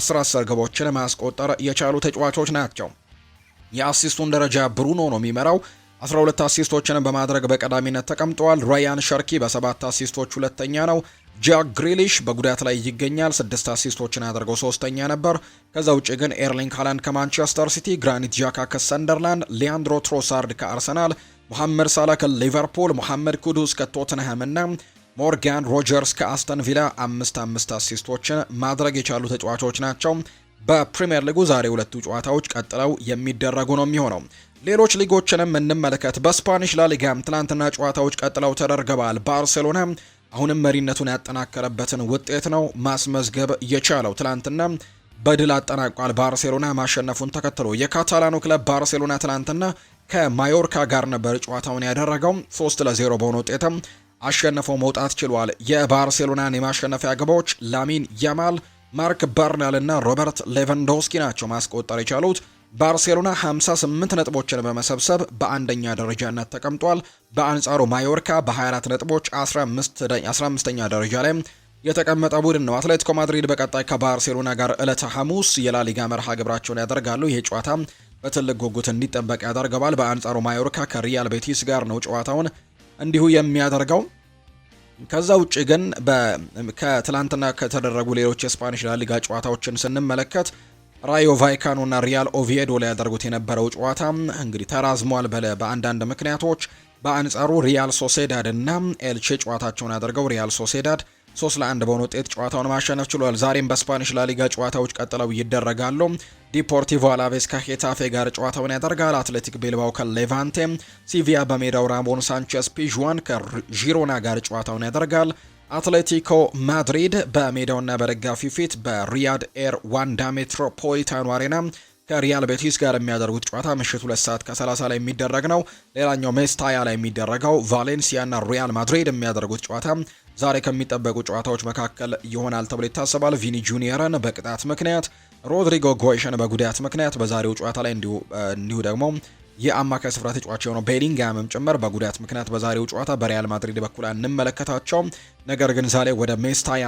10 ግቦችን ማስቆጠር የቻሉ ተጫዋቾች ናቸው። የአሲስቱን ደረጃ ብሩኖ ነው የሚመራው። 12 አሲስቶችን በማድረግ በቀዳሚነት ተቀምጠዋል። ራያን ሸርኪ በ7 አሲስቶች ሁለተኛ ነው። ጃክ ግሪሊሽ በጉዳት ላይ ይገኛል። 6 አሲስቶችን አድርገው ሶስተኛ ነበር። ከዛ ውጭ ግን ኤርሊንግ ሃላንድ ከማንቸስተር ሲቲ፣ ግራኒት ጃካ ከሰንደርላንድ፣ ሊያንድሮ ትሮሳርድ ከአርሰናል፣ ሙሐመድ ሳላ ከሊቨርፑል፣ ሙሐመድ ኩዱስ ከቶተንሃም እና ሞርጋን ሮጀርስ ከአስተን ቪላ 5 አሲስቶችን ማድረግ የቻሉ ተጫዋቾች ናቸው። በፕሪሚየር ሊጉ ዛሬ ሁለቱ ጨዋታዎች ቀጥለው የሚደረጉ ነው የሚሆነው። ሌሎች ሊጎችንም እንመለከት። በስፓኒሽ ላሊጋም ትናንትና ጨዋታዎች ቀጥለው ተደርገዋል። ባርሴሎና አሁንም መሪነቱን ያጠናከረበትን ውጤት ነው ማስመዝገብ የቻለው። ትናንትና በድል አጠናቋል። ባርሴሎና ማሸነፉን ተከትሎ የካታላኑ ክለብ ባርሴሎና ትናንትና ከማዮርካ ጋር ነበር ጨዋታውን ያደረገው። 3-0 በሆነ ውጤትም አሸንፈው መውጣት ችሏል። የባርሴሎናን የማሸነፊያ ግቦች ላሚን ያማል፣ ማርክ በርናል እና ሮበርት ሌቫንዶስኪ ናቸው ማስቆጠር የቻሉት። ባርሴሎና 58 ነጥቦችን በመሰብሰብ በአንደኛ ደረጃነት ተቀምጧል። በአንጻሩ ማዮርካ በ24 ነጥቦች 15ኛ ደረጃ ላይ የተቀመጠ ቡድን ነው። አትሌቲኮ ማድሪድ በቀጣይ ከባርሴሎና ጋር ዕለተ ሐሙስ የላሊጋ መርሃ ግብራቸውን ያደርጋሉ። ይህ ጨዋታ በትልቅ ጉጉት እንዲጠበቅ ያደርገዋል። በአንጻሩ ማዮርካ ከሪያል ቤቲስ ጋር ነው ጨዋታውን እንዲሁ የሚያደርገው። ከዛ ውጭ ግን ከትላንትና ከተደረጉ ሌሎች የስፓኒሽ ላሊጋ ጨዋታዎችን ስንመለከት ራዮ ቫይካኖ እና ሪያል ኦቪዬዶ ላይ ያደርጉት የነበረው ጨዋታ እንግዲህ ተራዝሟል በአንዳንድ ምክንያቶች። በአንጻሩ ሪያል ሶሴዳድ እና ኤልቼ ጨዋታቸውን አድርገው ሪያል ሶሴዳድ 3-1 በሆነ ውጤት ጨዋታውን ማሸነፍ ችሏል። ዛሬም በስፓኒሽ ላሊጋ ጨዋታዎች ቀጥለው ይደረጋሉ። ዲፖርቲቮ አላቬስ ከሄታፌ ጋር ጨዋታውን ያደርጋል። አትሌቲክ ቤልባው ከሌቫንቴ፣ ሲቪያ በሜዳው ራሞን ሳንቼስ ፒዥዋን ከዢሮና ጋር ጨዋታውን ያደርጋል። አትሌቲኮ ማድሪድ በሜዳውና በደጋፊ ፊት በሪያድ ኤር ዋንዳ ሜትሮፖሊታኑ አሬና ከሪያል ቤቲስ ጋር የሚያደርጉት ጨዋታ ምሽት 2:30 ላይ የሚደረግ ነው። ሌላኛው ሜስታያ ላይ የሚደረገው ቫሌንሲያና ሪያል ማድሪድ የሚያደርጉት ጨዋታ ዛሬ ከሚጠበቁ ጨዋታዎች መካከል ይሆናል ተብሎ ይታሰባል። ቪኒ ጁኒየርን በቅጣት ምክንያት፣ ሮድሪጎ ጎይሽን በጉዳት ምክንያት በዛሬው ጨዋታ ላይ እንዲሁ ደግሞ የአማካይ ስፍራ ተጫዋች የሆነው ቤሊንጋምም ጭምር በጉዳት ምክንያት በዛሬው ጨዋታ በሪያል ማድሪድ በኩል አንመለከታቸውም። ነገር ግን ዛሬ ወደ ሜስታያ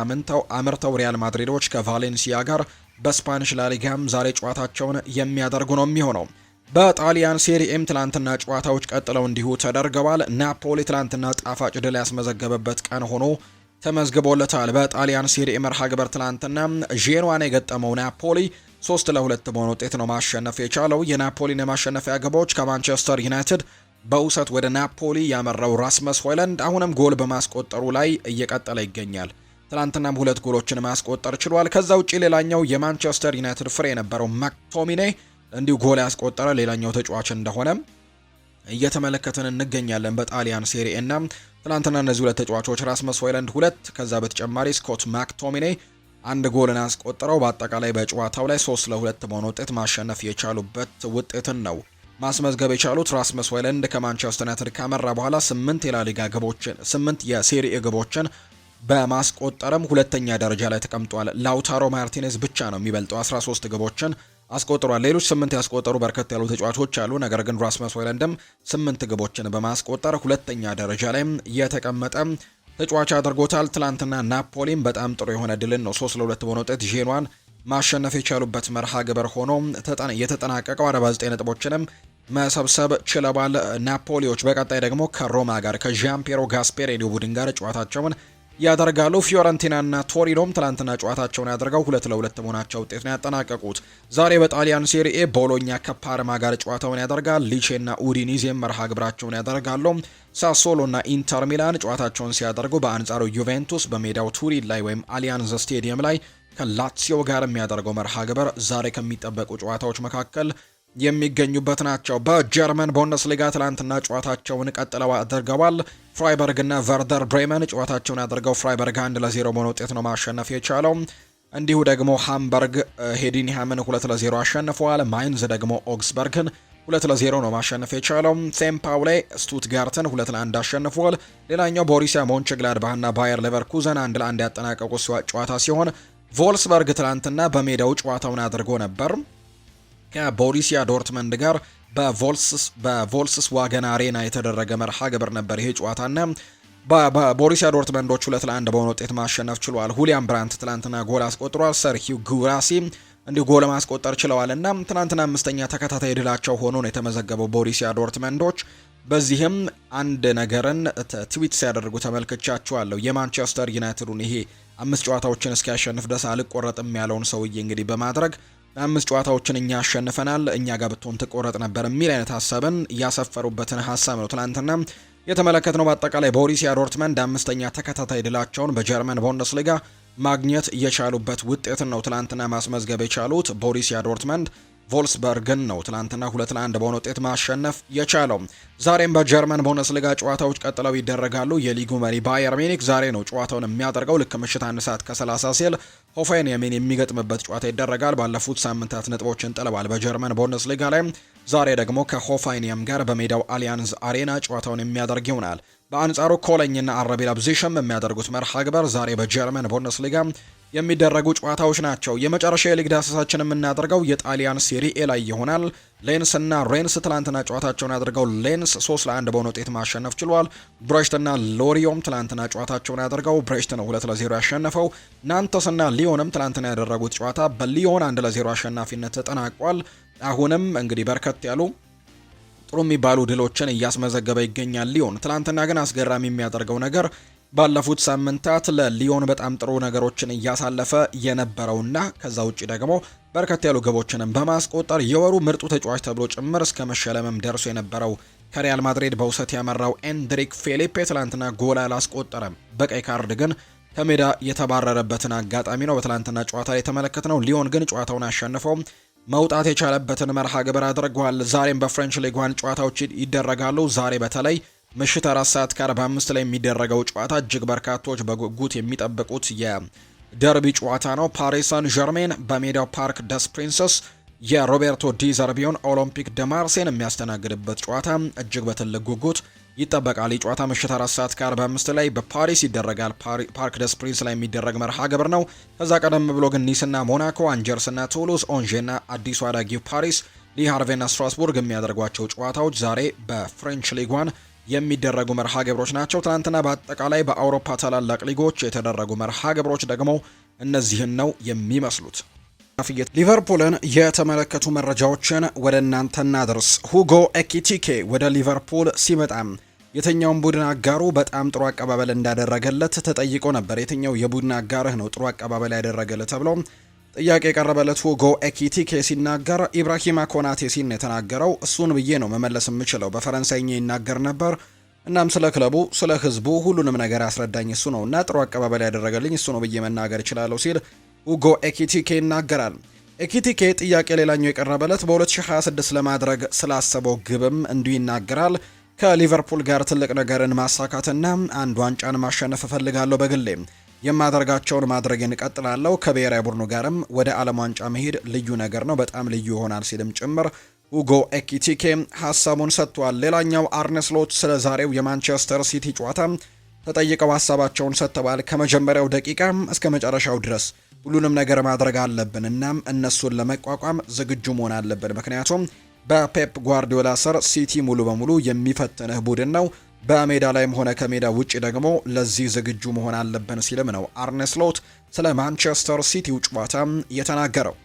አምርተው ሪያል ማድሪዶች ከቫሌንሲያ ጋር በስፓኒሽ ላሊጋም ዛሬ ጨዋታቸውን የሚያደርጉ ነው የሚሆነው። በጣሊያን ሴሪኤም ትላንትና ጨዋታዎች ቀጥለው እንዲሁ ተደርገዋል። ናፖሊ ትላንትና ጣፋጭ ድል ያስመዘገበበት ቀን ሆኖ ተመዝግቦለታል። በጣሊያን ሴሪኤ መርሃ ግብር ትላንትና ዤኗን የገጠመው ናፖሊ 3-2 በሆነ ውጤት ነው ማሸነፍ የቻለው። የናፖሊን የማሸነፊያ ግቦች ከማንቸስተር ዩናይትድ በውሰት ወደ ናፖሊ ያመራው ራስመስ ሆይለንድ አሁንም ጎል በማስቆጠሩ ላይ እየቀጠለ ይገኛል። ትላንትናም 2 ጎሎችን ማስቆጠር ችሏል። ከዛ ውጪ ሌላኛው የማንቸስተር ዩናይትድ ፍሬ የነበረው ማክቶሚኔ እንዲሁ ጎል ያስቆጠረ ሌላኛው ተጫዋች እንደሆነ እየተመለከትን እንገኛለን በጣሊያን ሴሪኤ እና ትላንትና እነዚህ 2 ተጫዋቾች ራስመስ ሆይለንድ 2 ከዛ በተጨማሪ ስኮት ማክቶሚኔ 1 ጎልን አስቆጥረው በአጠቃላይ በጨዋታው ላይ 3-2 በሆነ ውጤት ማሸነፍ የቻሉበት ውጤትን ነው ማስመዝገብ የቻሉት። ራስመስ ሆይለንድ ከማንቸስተር ዩናይትድ ካመራ በኋላ 8 የላሊጋ ግቦችን 8 የሴሪኤ ግቦችን በማስቆጠርም ሁለተኛ ደረጃ ላይ ተቀምጧል። ላውታሮ ማርቲኔዝ ብቻ ነው የሚበልጠው 13 ግቦችን አስቆጥሯል። ሌሎች 8 ያስቆጠሩ በርከት ያሉ ተጫዋቾች አሉ። ነገር ግን ራስመስ ሆይለንድም 8 ግቦችን በማስቆጠር ሁለተኛ ደረጃ ላይ የተቀመጠ ተጫዋች አድርጎታል። ትላንትና ናፖሊም በጣም ጥሩ የሆነ ድልን ነው 3-2 በሆነ ውጤት ዤኗን ማሸነፍ የቻሉበት መርሃ ግብር ሆኖ የተጠናቀቀው 49 ነጥቦችንም መሰብሰብ ችለዋል ናፖሊዎች። በቀጣይ ደግሞ ከሮማ ጋር ከዣምፔሮ ጋስፔሪኒ ቡድን ጋር ጨዋታቸውን ያደርጋሉ። ፊዮረንቲናና ቶሪኖም ትላንትና ጨዋታቸውን ያደርገው 2-2 መሆናቸው ውጤት ነው ያጠናቀቁት። ዛሬ በጣሊያን ሴሪኤ ቦሎኛ ከፓርማ ጋር ጨዋታውን ያደርጋል። ሊቼና ኡዲኒዜም መርሃ ግብራቸውን ያደርጋሉ። ሳሶሎና ኢንተር ሚላን ጨዋታቸውን ሲያደርጉ፣ በአንጻሩ ዩቬንቱስ በሜዳው ቱሪን ላይ ወይም አሊያንዝ ስቴዲየም ላይ ከላትሲዮ ጋር የሚያደርገው መርሃ ግብር ዛሬ ከሚጠበቁ ጨዋታዎች መካከል የሚገኙበት ናቸው። በጀርመን ቡንደስሊጋ ትላንትና ጨዋታቸውን ቀጥለው አድርገዋል። ፍራይበርግ እና ቨርደር ብሬመን ጨዋታቸውን አድርገው ፍራይበርግ 1-0 በሆነ ውጤት ነው ማሸነፍ የቻለው። እንዲሁ ደግሞ ሃምበርግ ሄዲንሃምን 2-0 አሸንፈዋል። ማይንዝ ደግሞ ኦግስበርግን 2-0 ነው ማሸነፍ የቻለው። ሴም ፓውሌ ስቱትጋርትን 2-1 አሸንፏል። ሌላኛው ቦሩሲያ ሞንቸግላድባህና ባየር ሌቨርኩዘን 1-1 ያጠናቀቁ ጨዋታ ሲሆን ቮልስበርግ ትላንትና በሜዳው ጨዋታውን አድርጎ ነበር ከቦሩሲያ ዶርትመንድ ጋር በቮልስስ ዋገን አሬና የተደረገ መርሃ ግብር ነበር ይሄ ጨዋታና በቦሩሲያ ዶርትመንዶች 2-1 በሆነ ውጤት ማሸነፍ ችሏል። ሁሊያን ብራንት ትላንትና ጎል አስቆጥሯል። ሰርሂው ጉራሲ እንዲሁ ጎል ማስቆጠር ችለዋልና ትናንትና አምስተኛ ተከታታይ ድላቸው ሆኖ ነው የተመዘገበው ቦሩሲያ ዶርትመንዶች። በዚህም አንድ ነገርን ትዊት ሲያደርጉ ተመልክቻቸዋለሁ። የማንቸስተር ዩናይትዱን ይሄ 5 ጨዋታዎችን እስኪያሸንፍ ድረስ አልቆረጥም ያለውን ሰውዬ እንግዲህ በማድረግ 5 ጨዋታዎችን እኛ አሸንፈናል፣ እኛ ጋር ብትሆን ትቆረጥ ነበር የሚል አይነት ሀሳብን ያሰፈሩበትን ሀሳብ ነው ትናንትና የተመለከትነው። በአጠቃላይ ቦሩሲያ ዶርትመንድ 5ኛ ተከታታይ ድላቸውን በጀርመን ቡንደስሊጋ ማግኘት የቻሉበት ውጤትን ነው ትላንትና ማስመዝገብ የቻሉት። ቦሩሲያ ዶርትመንድ ቮልስበርግን ነው ትላንትና 2-1 በሆነ ውጤት ማሸነፍ የቻለው። ዛሬም በጀርመን ቡንደስሊጋ ጨዋታዎች ቀጥለው ይደረጋሉ። የሊጉ መሪ ባየር ሚኒክ ዛሬ ነው ጨዋታውን የሚያደርገው። ልክ ምሽት 1 ሰዓት ከ30 ሲል ሆፌንሄምን የሚገጥምበት ጨዋታ ይደረጋል። ባለፉት ሳምንታት ነጥቦችን ጥለዋል በጀርመን ቡንደስሊጋ ላይ። ዛሬ ደግሞ ከሆፋይኒየም ጋር በሜዳው አሊያንዝ አሬና ጨዋታውን የሚያደርግ ይሆናል። በአንጻሩ ኮሎኝና አረቢ ላይፕዚግም የሚያደርጉት መርሃ ግብር ዛሬ በጀርመን ቡንደስሊጋ የሚደረጉ ጨዋታዎች ናቸው። የመጨረሻ የሊግ ዳሰሳችን የምናደርገው የጣሊያን ሴሪኤ ላይ ይሆናል። ሌንስ እና ሬንስ ትላንትና ጨዋታቸውን አድርገው ሌንስ 3-1 በሆነ ውጤት ማሸነፍ ችሏል። ብሬሽት እና ሎሪዮም ትላንትና ጨዋታቸውን አድርገው ብሬሽት ነው 2-0 ያሸነፈው። ናንተስ እና ሊዮንም ትላንትና ያደረጉት ጨዋታ በሊዮን 1-0 አሸናፊነት ተጠናቋል። አሁንም እንግዲህ በርከት ያሉ ጥሩ የሚባሉ ድሎችን እያስመዘገበ ይገኛል ሊዮን። ትላንትና ግን አስገራሚ የሚያደርገው ነገር ባለፉት ሳምንታት ለሊዮን በጣም ጥሩ ነገሮችን እያሳለፈ የነበረውና ከዛ ውጪ ደግሞ በርከት ያሉ ግቦችንም በማስቆጠር የወሩ ምርጡ ተጫዋች ተብሎ ጭምር እስከ መሸለምም ደርሶ የነበረው ከሪያል ማድሪድ በውሰት ያመራው ኤንድሪክ ፌሊፔ ትላንትና ጎል አላስቆጠረም። በቀይ ካርድ ግን ከሜዳ የተባረረበትን አጋጣሚ ነው በትላንትና ጨዋታ ላይ የተመለከትነው። ሊዮን ግን ጨዋታውን አሸንፈው መውጣት የቻለበትን መርሃ ግብር አድርጓል። ዛሬም በፍሬንች ሊግ 1 ጨዋታዎች ይደረጋሉ። ዛሬ በተለይ ምሽት 4 ሰዓት ከ45 ላይ የሚደረገው ጨዋታ እጅግ በርካቶች በጉጉት የሚጠብቁት የደርቢ ጨዋታ ነው። ፓሪስ ሳን ዠርሜን በሜዳው ፓርክ ደስ ፕሪንሰስ የሮቤርቶ ዲ ዘርቢዮን ኦሎምፒክ ደ ማርሴን የሚያስተናግድበት ጨዋታ እጅግ በትልቅ ጉጉት ይጠበቃል። ይህ ጨዋታ ምሽት 4 ሰዓት ከ45 ላይ በፓሪስ ይደረጋል። ፓርክ ደስ ፕሪንስ ላይ የሚደረግ መርሃ ግብር ነው። ከዛ ቀደም ብሎ ግን ኒስና ሞናኮ፣ አንጀርስና ቱሉስ፣ ኦንዤና አዲሱ አዳጊው ፓሪስ፣ ሊ ሃርቬና ስትራስቡርግ የሚያደርጓቸው ጨዋታዎች ዛሬ በፍሬንች ሊግ 1 የሚደረጉ መርሃ ግብሮች ናቸው። ትናንትና በአጠቃላይ በአውሮፓ ታላላቅ ሊጎች የተደረጉ መርሃ ግብሮች ደግሞ እነዚህን ነው የሚመስሉት። ሊቨርፑልን የተመለከቱ መረጃዎችን ወደ እናንተ እናድርስ። ሁጎ ኤኪቲኬ ወደ ሊቨርፑል ሲመጣ የትኛውን ቡድን አጋሩ በጣም ጥሩ አቀባበል እንዳደረገለት ተጠይቆ ነበር። የትኛው የቡድን አጋርህ ነው ጥሩ አቀባበል ያደረገለት ተብሎ ጥያቄ የቀረበለት ሁጎ ኤኪቲኬ ሲናገር ኢብራሂማ ኮናቴ ሲል ነው የተናገረው። እሱን ብዬ ነው መመለስ የምችለው። በፈረንሳይኛ ይናገር ነበር። እናም ስለ ክለቡ፣ ስለ ህዝቡ ሁሉንም ነገር ያስረዳኝ እሱ ነው እና ጥሩ አቀባበል ያደረገልኝ እሱ ነው ብዬ መናገር እችላለሁ ሲል ሁጎ ኤኪቲኬ ይናገራል። ኤኪቲኬ ጥያቄ ሌላኛው የቀረበለት በ2026 ለማድረግ ስላሰበው ግብም እንዲሁ ይናገራል። ከሊቨርፑል ጋር ትልቅ ነገርን ማሳካትና አንድ ዋንጫን ማሸነፍ እፈልጋለሁ። በግሌ የማደርጋቸውን ማድረግን እቀጥላለሁ። ከብሔራዊ ቡድኑ ጋርም ወደ ዓለም ዋንጫ መሄድ ልዩ ነገር ነው፣ በጣም ልዩ ይሆናል ሲልም ጭምር ሁጎ ኤኪቲኬ ሀሳቡን ሰጥቷል። ሌላኛው አርነ ስሎት ስለ ዛሬው የማንቸስተር ሲቲ ጨዋታ ተጠይቀው ሀሳባቸውን ሰጥተዋል። ከመጀመሪያው ደቂቃ እስከ መጨረሻው ድረስ ሁሉንም ነገር ማድረግ አለብን። እናም እነሱን ለመቋቋም ዝግጁ መሆን አለብን። ምክንያቱም በፔፕ ጓርዲዮላ ስር ሲቲ ሙሉ በሙሉ የሚፈትንህ ቡድን ነው። በሜዳ ላይም ሆነ ከሜዳ ውጪ ደግሞ ለዚህ ዝግጁ መሆን አለብን ሲልም ነው አርነ ስሎት ስለ ማንቸስተር ሲቲው ጨዋታ የተናገረው።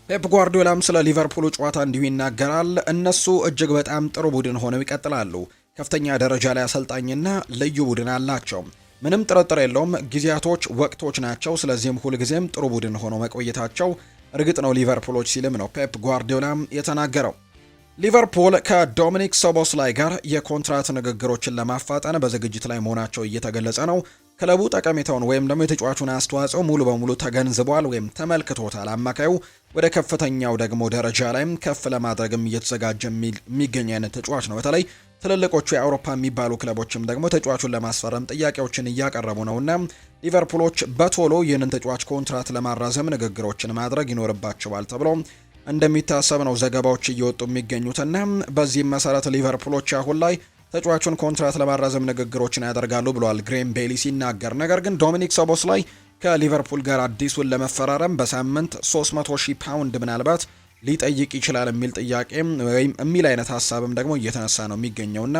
ፔፕ ጓርዲዮላም ስለ ሊቨርፑሉ ጨዋታ እንዲሁ ይናገራል። እነሱ እጅግ በጣም ጥሩ ቡድን ሆነው ይቀጥላሉ። ከፍተኛ ደረጃ ላይ አሰልጣኝና ልዩ ቡድን አላቸው። ምንም ጥርጥር የለውም። ጊዜያቶች፣ ወቅቶች ናቸው። ስለዚህም ሁልጊዜም ጥሩ ቡድን ሆኖ መቆየታቸው እርግጥ ነው ሊቨርፑሎች ሲልም ነው ፔፕ ጓርዲዮላ የተናገረው። ሊቨርፑል ከዶሚኒክ ሶቦስላይ ጋር የኮንትራት ንግግሮችን ለማፋጠን በዝግጅት ላይ መሆናቸው እየተገለጸ ነው። ክለቡ ጠቀሜታውን ወይም ደግሞ የተጫዋቹን አስተዋጽኦ ሙሉ በሙሉ ተገንዝቧል ወይም ተመልክቶታል። አማካዩ ወደ ከፍተኛው ደግሞ ደረጃ ላይም ከፍ ለማድረግም እየተዘጋጀ የሚገኝ አይነት ተጫዋች ነው። በተለይ ትልልቆቹ የአውሮፓ የሚባሉ ክለቦችም ደግሞ ተጫዋቹን ለማስፈረም ጥያቄዎችን እያቀረቡ ነውና ሊቨርፑሎች በቶሎ ይህንን ተጫዋች ኮንትራት ለማራዘም ንግግሮችን ማድረግ ይኖርባቸዋል ተብሎ እንደሚታሰብ ነው ዘገባዎች እየወጡ የሚገኙትና በዚህም መሰረት ሊቨርፑሎች አሁን ላይ ተጫዋቹን ኮንትራት ለማራዘም ንግግሮችን ያደርጋሉ ብሏል ግሬም ቤሊ ሲናገር። ነገር ግን ዶሚኒክ ሶቦስላይ ከሊቨርፑል ጋር አዲሱን ለመፈራረም በሳምንት 300,000 ፓውንድ ምናልባት ሊጠይቅ ይችላል የሚል ጥያቄ ወይም የሚል አይነት ሀሳብም ደግሞ እየተነሳ ነው የሚገኘውና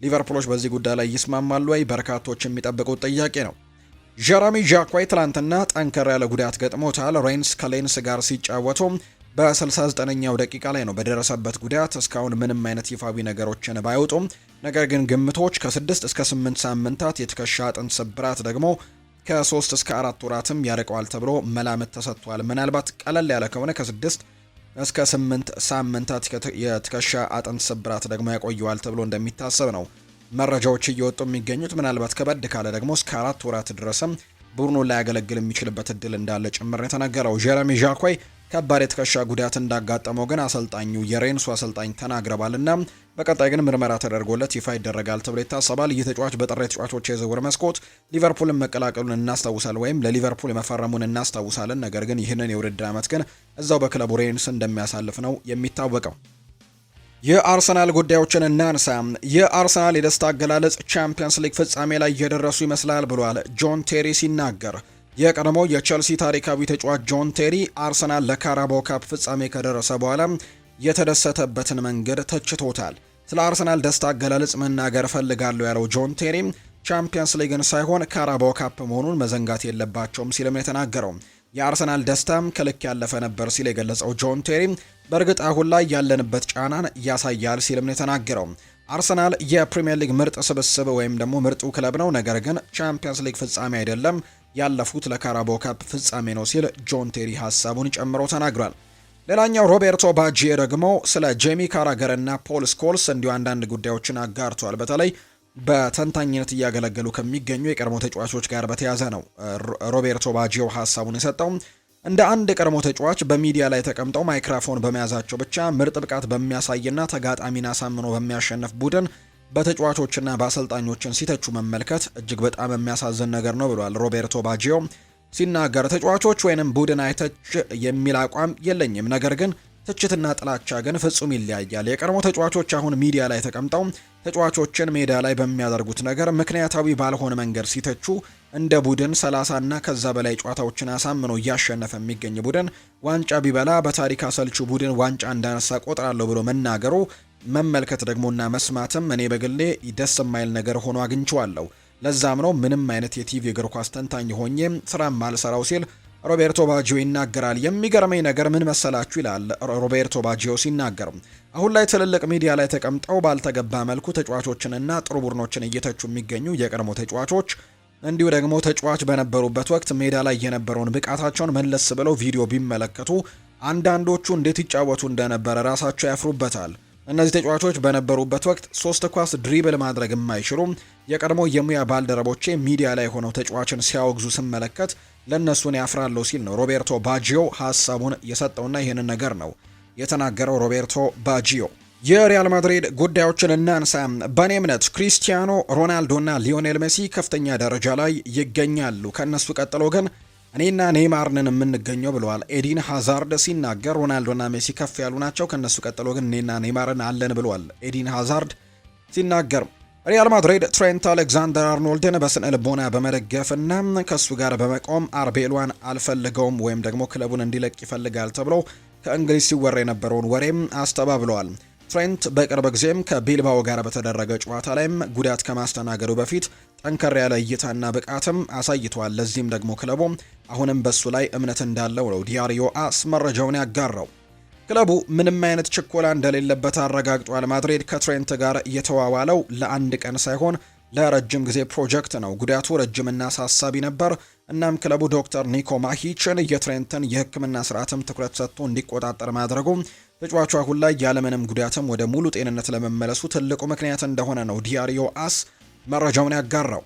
ሊቨርፑሎች በዚህ ጉዳይ ላይ ይስማማሉ ወይ? በርካቶች የሚጠብቁት ጥያቄ ነው። ጀረሚ ዣኳይ ትላንትና ጠንከር ያለ ጉዳት ገጥሞታል። ሬንስ ከሌንስ ጋር ሲጫወቱ በ69ኛው ደቂቃ ላይ ነው በደረሰበት ጉዳት። እስካሁን ምንም አይነት ይፋዊ ነገሮችን ባይወጡም ነገር ግን ግምቶች ከ6 እስከ 8 ሳምንታት፣ የትከሻ አጥንት ስብራት ደግሞ ከ3 እስከ 4 ወራትም ያርቀዋል ተብሎ መላምት ተሰጥቷል። ምናልባት ቀለል ያለ ከሆነ ከ6 እስከ 8 ሳምንታት የትከሻ አጥንት ስብራት ደግሞ ያቆየዋል ተብሎ እንደሚታሰብ ነው መረጃዎች እየወጡ የሚገኙት። ምናልባት ከበድ ካለ ደግሞ እስከ 4 ወራት ድረስም ቡድኑን ላይ ያገለግል የሚችልበት እድል እንዳለ ጭምር የተነገረው። ጀረሚ ዣኳይ ከባድ የትከሻ ጉዳት እንዳጋጠመው ግን አሰልጣኙ የሬንሱ አሰልጣኝ ተናግረዋልና በቀጣይ ግን ምርመራ ተደርጎለት ይፋ ይደረጋል ተብሎ ይታሰባል። ይህ ተጫዋች በጥር ተጫዋቾች የዝውውር መስኮት ሊቨርፑልን መቀላቀሉን እናስታውሳለን፣ ወይም ለሊቨርፑል መፈረሙን እናስታውሳለን። ነገር ግን ይህንን የውድድር ዓመት ግን እዛው በክለቡ ሬንስ እንደሚያሳልፍ ነው የሚታወቀው። የአርሰናል ጉዳዮችን እናንሳ። የአርሰናል የደስታ አገላለጽ ቻምፒየንስ ሊግ ፍጻሜ ላይ እየደረሱ ይመስላል ብሏል ጆን ቴሪ ሲናገር። የቀድሞው የቼልሲ ታሪካዊ ተጫዋች ጆን ቴሪ አርሰናል ለካራባኦ ካፕ ፍጻሜ ከደረሰ በኋላ የተደሰተበትን መንገድ ተችቶታል። ስለ አርሰናል ደስታ አገላለጽ መናገር እፈልጋለሁ ያለው ጆን ቴሪ ቻምፒየንስ ሊግን ሳይሆን ካራባኦ ካፕ መሆኑን መዘንጋት የለባቸውም ሲልም ነው የተናገረው። የአርሰናል ደስታም ከልክ ያለፈ ነበር ሲል የገለጸው ጆን ቴሪ በእርግጥ አሁን ላይ ያለንበት ጫናን ያሳያል ሲልም ነው የተናገረው። አርሰናል የፕሪሚየር ሊግ ምርጥ ስብስብ ወይም ደግሞ ምርጡ ክለብ ነው፣ ነገር ግን ቻምፒየንስ ሊግ ፍጻሜ አይደለም፣ ያለፉት ለካራባኦ ካፕ ፍጻሜ ነው ሲል ጆን ቴሪ ሀሳቡን ጨምሮ ተናግሯል። ሌላኛው ሮቤርቶ ባጂዬ ደግሞ ስለ ጄሚ ካራገር እና ፖል ስኮልስ እንዲሁ አንዳንድ ጉዳዮችን አጋርቷል። በተለይ በተንታኝነት እያገለገሉ ከሚገኙ የቀድሞ ተጫዋቾች ጋር በተያያዘ ነው ሮቤርቶ ባጂዮ ሀሳቡን የሰጠው። እንደ አንድ የቀድሞ ተጫዋች በሚዲያ ላይ ተቀምጠው ማይክሮፎን በመያዛቸው ብቻ ምርጥ ብቃት በሚያሳይና ተጋጣሚን አሳምኖ በሚያሸንፍ ቡድን በተጫዋቾችና በአሰልጣኞችን ሲተቹ መመልከት እጅግ በጣም የሚያሳዝን ነገር ነው ብሏል ሮቤርቶ ባጂዮ ሲናገር። ተጫዋቾች ወይንም ቡድን አይተች የሚል አቋም የለኝም፣ ነገር ግን ትችትና ጥላቻ ግን ፍጹም ይለያያል። የቀድሞ ተጫዋቾች አሁን ሚዲያ ላይ ተቀምጠው ተጫዋቾችን ሜዳ ላይ በሚያደርጉት ነገር ምክንያታዊ ባልሆነ መንገድ ሲተቹ እንደ ቡድን 30 እና ከዛ በላይ ጨዋታዎችን አሳምኖ እያሸነፈ የሚገኝ ቡድን ዋንጫ ቢበላ በታሪክ አሰልቹ ቡድን ዋንጫ እንዳነሳ ቆጥራለሁ ብሎ መናገሩ መመልከት ደግሞና መስማትም እኔ በግሌ ደስ የማይል ነገር ሆኖ አግኝቼዋለሁ። ለዛም ነው ምንም አይነት የቲቪ እግር ኳስ ተንታኝ ሆኜ ስራም ማልሰራው ሲል ሮቤርቶ ባጂዮ ይናገራል። የሚገርመኝ ነገር ምን መሰላችሁ ይላል ሮቤርቶ ባጂዮ ሲናገር፣ አሁን ላይ ትልልቅ ሚዲያ ላይ ተቀምጠው ባልተገባ መልኩ ተጫዋቾችንና ጥሩ ቡድኖችን እየተቹ የሚገኙ የቀድሞ ተጫዋቾች እንዲሁ ደግሞ ተጫዋች በነበሩበት ወቅት ሜዳ ላይ የነበረውን ብቃታቸውን መለስ ብለው ቪዲዮ ቢመለከቱ አንዳንዶቹ እንዴት ይጫወቱ እንደነበረ ራሳቸው ያፍሩበታል። እነዚህ ተጫዋቾች በነበሩበት ወቅት 3 ኳስ ድሪብል ማድረግ የማይችሉ የቀድሞ የሙያ ባልደረቦቼ ሚዲያ ላይ ሆነው ተጫዋችን ሲያወግዙ ስመለከት ለእነሱን ያፍራለሁ ሲል ነው ሮቤርቶ ባጂዮ ሀሳቡን የሰጠውና ይህንን ነገር ነው የተናገረው ሮቤርቶ ባጂዮ። የሪያል ማድሪድ ጉዳዮችን እናንሳ። በእኔ እምነት ክሪስቲያኖ ሮናልዶና ሊዮኔል ሜሲ ከፍተኛ ደረጃ ላይ ይገኛሉ። ከእነሱ ቀጥሎ ግን እኔና ኔይማርንን የምንገኘው ብለዋል ኤዲን ሃዛርድ ሲናገር። ሮናልዶና ሜሲ ከፍ ያሉ ናቸው፣ ከእነሱ ቀጥሎ ግን እኔና ኔይማርን አለን ብለዋል ኤዲን ሃዛርድ ሲናገር። ሪያል ማድሪድ ትሬንት አሌክዛንደር አርኖልድን በስነ ልቦና በመደገፍና ከሱ ጋር በመቆም አርቤሏን አልፈልገውም ወይም ደግሞ ክለቡን እንዲለቅ ይፈልጋል ተብሎ ከእንግሊዝ ሲወራ የነበረውን ወሬም አስተባብለዋል። ትሬንት በቅርብ ጊዜም ከቢልባኦ ጋር በተደረገ ጨዋታ ላይም ጉዳት ከማስተናገዱ በፊት ጠንከር ያለ እይታና ብቃትም አሳይቷል። ለዚህም ደግሞ ክለቡ አሁንም በሱ ላይ እምነት እንዳለው ነው ዲያሪዮ አስ መረጃውን ያጋራው። ክለቡ ምንም አይነት ችኮላ እንደሌለበት አረጋግጧል። ማድሪድ ከትሬንት ጋር የተዋዋለው ለአንድ ቀን ሳይሆን ለረጅም ጊዜ ፕሮጀክት ነው። ጉዳቱ ረጅምና አሳሳቢ ነበር። እናም ክለቡ ዶክተር ኒኮ ማሂችን የትሬንትን የሕክምና ስርዓትም ትኩረት ሰጥቶ እንዲቆጣጠር ማድረጉ ተጫዋቹ አሁን ላይ ያለምንም ጉዳትም ወደ ሙሉ ጤንነት ለመመለሱ ትልቁ ምክንያት እንደሆነ ነው ዲያሪዮ አስ መረጃውን ያጋራው።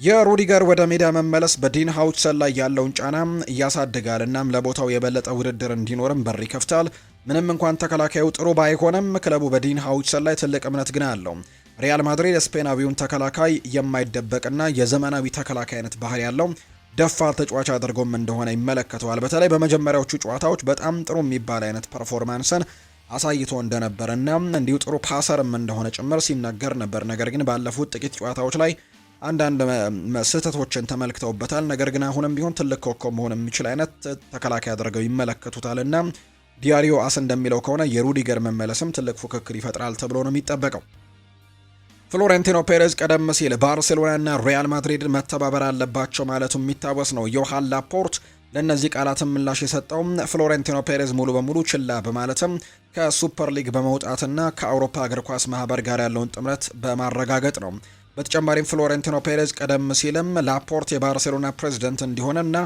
የሩዲገር ወደ ሜዳ መመለስ በዲን ሃውችሰን ላይ ያለውን ጫና ያሳድጋል። እናም ለቦታው የበለጠ ውድድር እንዲኖርም በር ይከፍታል። ምንም እንኳን ተከላካዩ ጥሩ ባይሆንም ክለቡ በዲን ሃውችሰን ላይ ትልቅ እምነት ግን አለው። ሪያል ማድሪድ ስፔናዊውን ተከላካይ የማይደበቅና የዘመናዊ ተከላካይ አይነት ባህሪ ያለው ደፋር ተጫዋች አድርጎም እንደሆነ ይመለከተዋል። በተለይ በመጀመሪያዎቹ ጨዋታዎች በጣም ጥሩ የሚባል አይነት ፐርፎርማንስን አሳይቶ እንደነበረና እንዲሁ ጥሩ ፓሰርም እንደሆነ ጭምር ሲነገር ነበር። ነገር ግን ባለፉት ጥቂት ጨዋታዎች ላይ አንዳንድ ስህተቶችን ተመልክተውበታል። ነገር ግን አሁንም ቢሆን ትልቅ ኮከብ መሆን የሚችል አይነት ተከላካይ አድርገው ይመለከቱታልና ዲያሪዮ አስ እንደሚለው ከሆነ የሩዲገር መመለስም ትልቅ ፉክክር ይፈጥራል ተብሎ ነው የሚጠበቀው። ፍሎሬንቲኖ ፔሬዝ ቀደም ሲል ባርሴሎናና ሪያል ማድሪድ መተባበር አለባቸው ማለቱ የሚታወስ ነው። ዮሃን ላፖርት ለእነዚህ ቃላትም ምላሽ የሰጠው ፍሎሬንቲኖ ፔሬዝ ሙሉ በሙሉ ችላ በማለትም ከሱፐር ሊግ በመውጣትና ከአውሮፓ እግር ኳስ ማህበር ጋር ያለውን ጥምረት በማረጋገጥ ነው። በተጨማሪም ፍሎሬንቲኖ ፔሬዝ ቀደም ሲልም ላፖርት የባርሴሎና ፕሬዝደንት እንዲሆንና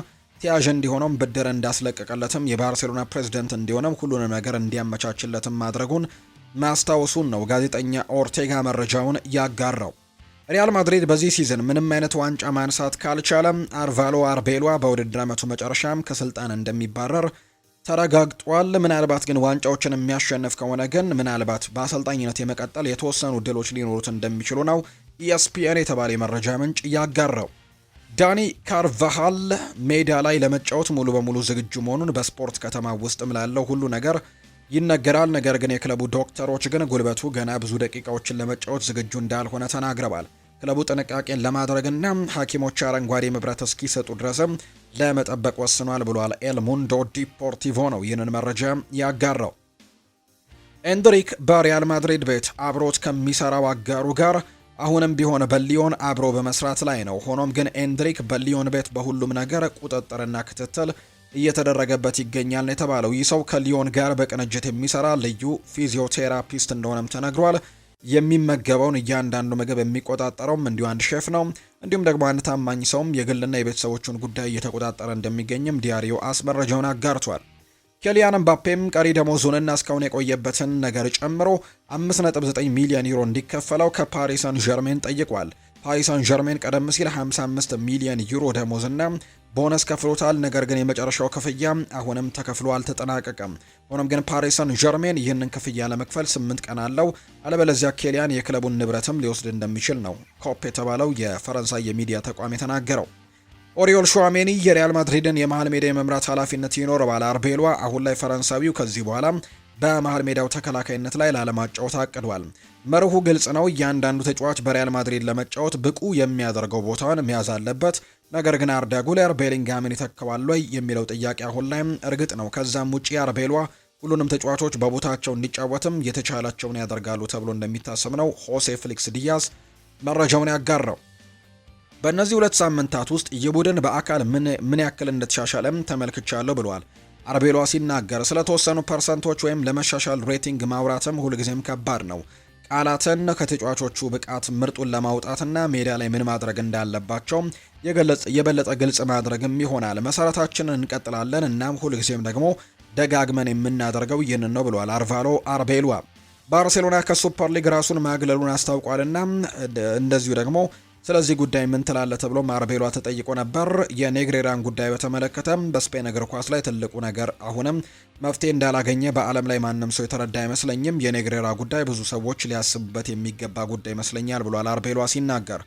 ቲያዥ እንዲሆነም ብድር እንዳስለቀቀለትም የባርሴሎና ፕሬዝደንት እንዲሆነም ሁሉንም ነገር እንዲያመቻችለትም ማድረጉን ማስታወሱን ነው ጋዜጠኛ ኦርቴጋ መረጃውን ያጋራው። ሪያል ማድሪድ በዚህ ሲዝን ምንም አይነት ዋንጫ ማንሳት ካልቻለም አልቫሮ አርቤሏ በውድድር ዓመቱ መጨረሻም ከስልጣን እንደሚባረር ተረጋግጧል። ምናልባት ግን ዋንጫዎችን የሚያሸንፍ ከሆነ ግን ምናልባት በአሰልጣኝነት የመቀጠል የተወሰኑ እድሎች ሊኖሩት እንደሚችሉ ነው ኢኤስፒኤን የተባለ የመረጃ ምንጭ ያጋራው። ዳኒ ካርቫሃል ሜዳ ላይ ለመጫወት ሙሉ በሙሉ ዝግጁ መሆኑን በስፖርት ከተማ ውስጥም ላለው ሁሉ ነገር ይነገራል። ነገር ግን የክለቡ ዶክተሮች ግን ጉልበቱ ገና ብዙ ደቂቃዎችን ለመጫወት ዝግጁ እንዳልሆነ ተናግረዋል። ክለቡ ጥንቃቄን ለማድረግና ሐኪሞች አረንጓዴ መብራት እስኪሰጡ ድረስም ለመጠበቅ ወስኗል ብሏል። ኤል ሙንዶ ዲፖርቲቮ ነው ይህንን መረጃ ያጋራው። ኤንድሪክ በሪያል ማድሪድ ቤት አብሮት ከሚሰራው አጋሩ ጋር አሁንም ቢሆን በሊዮን አብሮ በመስራት ላይ ነው። ሆኖም ግን ኤንድሪክ በሊዮን ቤት በሁሉም ነገር ቁጥጥርና ክትትል እየተደረገበት ይገኛል የተባለው ይህ ሰው ከሊዮን ጋር በቅንጅት የሚሰራ ልዩ ፊዚዮቴራፒስት እንደሆነም ተነግሯል። የሚመገበውን እያንዳንዱ ምግብ የሚቆጣጠረውም እንዲሁ አንድ ሼፍ ነው። እንዲሁም ደግሞ አንድ ታማኝ ሰውም የግልና የቤተሰቦቹን ጉዳይ እየተቆጣጠረ እንደሚገኝም ዲያሪዮ አስ መረጃውን አጋርቷል። ኬሊያን ምባፔም ቀሪ ደሞዙንና እስካሁን የቆየበትን ነገር ጨምሮ 5.9 ሚሊዮን ዩሮ እንዲከፈለው ከፓሪስ ሳን ዠርሜን ጠይቋል። ፓሪስ ሳን ዠርሜን ቀደም ሲል 55 ሚሊዮን ዩሮ ደሞዝና ቦነስ ከፍሎታል። ነገር ግን የመጨረሻው ክፍያ አሁንም ተከፍሎ አልተጠናቀቀም። ሆኖም ግን ፓሪስ ሳን ዠርሜን ይህንን ክፍያ ለመክፈል 8 ቀን አለው። አለበለዚያ ኬሊያን የክለቡን ንብረትም ሊወስድ እንደሚችል ነው ኮፕ የተባለው የፈረንሳይ የሚዲያ ተቋም የተናገረው። ኦሪዮል ሹዋሜኒ የሪያል ማድሪድን የመሃል ሜዳ የመምራት ኃላፊነት ይኖረዋል። አርቤሏ አሁን ላይ ፈረንሳዊው ከዚህ በኋላ በመሃል ሜዳው ተከላካይነት ላይ ላለማጫወት አቅዷል። መርሁ ግልጽ ነው። እያንዳንዱ ተጫዋች በሪያል ማድሪድ ለመጫወት ብቁ የሚያደርገው ቦታውን መያዝ አለበት። ነገር ግን አርዳ ጉሌር ቤሊንጋምን ይተካዋል ወይ የሚለው ጥያቄ አሁን ላይም እርግጥ ነው። ከዛም ውጪ አርቤሏ ሁሉንም ተጫዋቾች በቦታቸው እንዲጫወትም የተቻላቸውን ያደርጋሉ ተብሎ እንደሚታሰብ ነው ሆሴ ፍሊክስ ዲያዝ መረጃውን ያጋራው። በእነዚህ 2 ሳምንታት ውስጥ የቡድን በአካል ምን ያክል እንደተሻሻለም ተመልክቻለሁ ብለዋል። አርቤሏ ሲናገር ስለተወሰኑ ፐርሰንቶች ወይም ለመሻሻል ሬቲንግ ማውራትም ሁልጊዜም ከባድ ነው። ቃላትን ከተጫዋቾቹ ብቃት ምርጡን ለማውጣትና ሜዳ ላይ ምን ማድረግ እንዳለባቸው የበለጠ ግልጽ ማድረግም ይሆናል። መሰረታችንን እንቀጥላለን እናም ሁልጊዜም ደግሞ ደጋግመን የምናደርገው ይህንን ነው ብለዋል አልቫሮ አርቤሏ። ባርሴሎና ከሱፐር ሊግ ራሱን ማግለሉን አስታውቋልና እንደዚሁ ደግሞ ስለዚህ ጉዳይ ምን ትላለህ ተብሎ አርቤሏ ተጠይቆ ነበር። የኔግሬራን ጉዳይ በተመለከተም በስፔን እግር ኳስ ላይ ትልቁ ነገር አሁንም መፍትሄ እንዳላገኘ በዓለም ላይ ማንም ሰው የተረዳ አይመስለኝም። የኔግሬራ ጉዳይ ብዙ ሰዎች ሊያስቡበት የሚገባ ጉዳይ ይመስለኛል ብሏል አርቤሏ ሲናገር።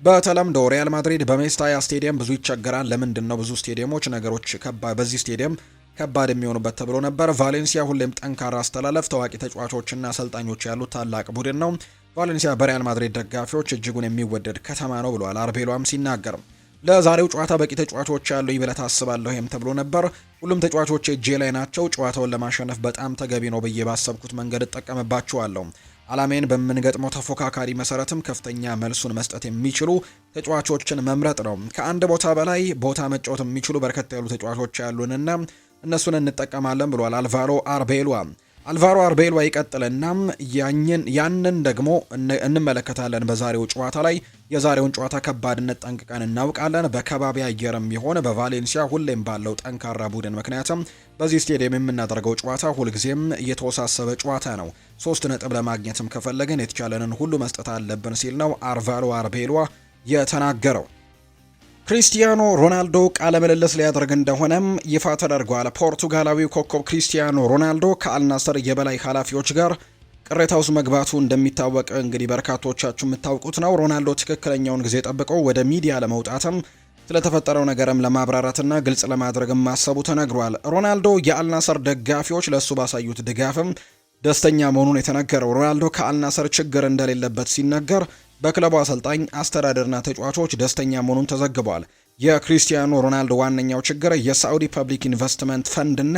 በተለምዶ ሪያል ማድሪድ በሜስታያ ስቴዲየም ብዙ ይቸገራል። ለምንድን ነው ብዙ ስቴዲየሞች ነገሮች በዚህ ስቴዲየም ከባድ የሚሆኑበት ተብሎ ነበር። ቫሌንሲያ ሁሌም ጠንካራ አስተላለፍ፣ ታዋቂ ተጫዋቾችና አሰልጣኞች ያሉት ታላቅ ቡድን ነው። ቫሌንሲያ በሪያል ማድሪድ ደጋፊዎች እጅጉን የሚወደድ ከተማ ነው ብሏል አርቤሏም ሲናገር። ለዛሬው ጨዋታ በቂ ተጫዋቾች ያለው ይበለ ታስባለሁ ይም ተብሎ ነበር። ሁሉም ተጫዋቾች እጄ ላይ ናቸው። ጨዋታውን ለማሸነፍ በጣም ተገቢ ነው ብዬ ባሰብኩት መንገድ እጠቀምባቸዋለሁ። አላሜን በምንገጥመው ተፎካካሪ መሰረትም ከፍተኛ መልሱን መስጠት የሚችሉ ተጫዋቾችን መምረጥ ነው። ከአንድ ቦታ በላይ ቦታ መጫወት የሚችሉ በርከት ያሉ ተጫዋቾች ያሉንና እነሱን እንጠቀማለን ብሏል አልቫሮ አርቤሏ። አልቫሮ አርቤሏ ይቀጥልና ያንን ደግሞ እንመለከታለን በዛሬው ጨዋታ ላይ። የዛሬውን ጨዋታ ከባድነት ጠንቅቀን እናውቃለን። በከባቢ አየርም ይሆን በቫሌንሲያ ሁሌም ባለው ጠንካራ ቡድን ምክንያቱም በዚህ ስቴዲየም የምናደርገው ጨዋታ ሁልጊዜም እየተወሳሰበ ጨዋታ ነው። 3 ነጥብ ለማግኘትም ከፈለግን የተቻለንን ሁሉ መስጠት አለብን ሲል ነው አልቫሮ አርቤሏ የተናገረው። ክሪስቲያኖ ሮናልዶ ቃለ ምልልስ ሊያደርግ እንደሆነም ይፋ ተደርጓል። ፖርቱጋላዊው ኮከብ ክሪስቲያኖ ሮናልዶ ከአልናስር የበላይ ኃላፊዎች ጋር ቅሬታ ውስጥ መግባቱ እንደሚታወቅ እንግዲህ በርካቶቻችሁ የምታውቁት ነው። ሮናልዶ ትክክለኛውን ጊዜ ጠብቆ ወደ ሚዲያ ለመውጣትም ስለተፈጠረው ነገርም ለማብራራትና ግልጽ ለማድረግም ማሰቡ ተነግሯል። ሮናልዶ የአልናሰር ደጋፊዎች ለሱ ባሳዩት ድጋፍም ደስተኛ መሆኑን የተነገረው ሮናልዶ ከአልናሰር ችግር እንደሌለበት ሲነገር በክለቡ አሰልጣኝ፣ አስተዳደርና ተጫዋቾች ደስተኛ መሆኑን ተዘግቧል። የክሪስቲያኖ ሮናልዶ ዋነኛው ችግር የሳዑዲ ፐብሊክ ኢንቨስትመንት ፈንድና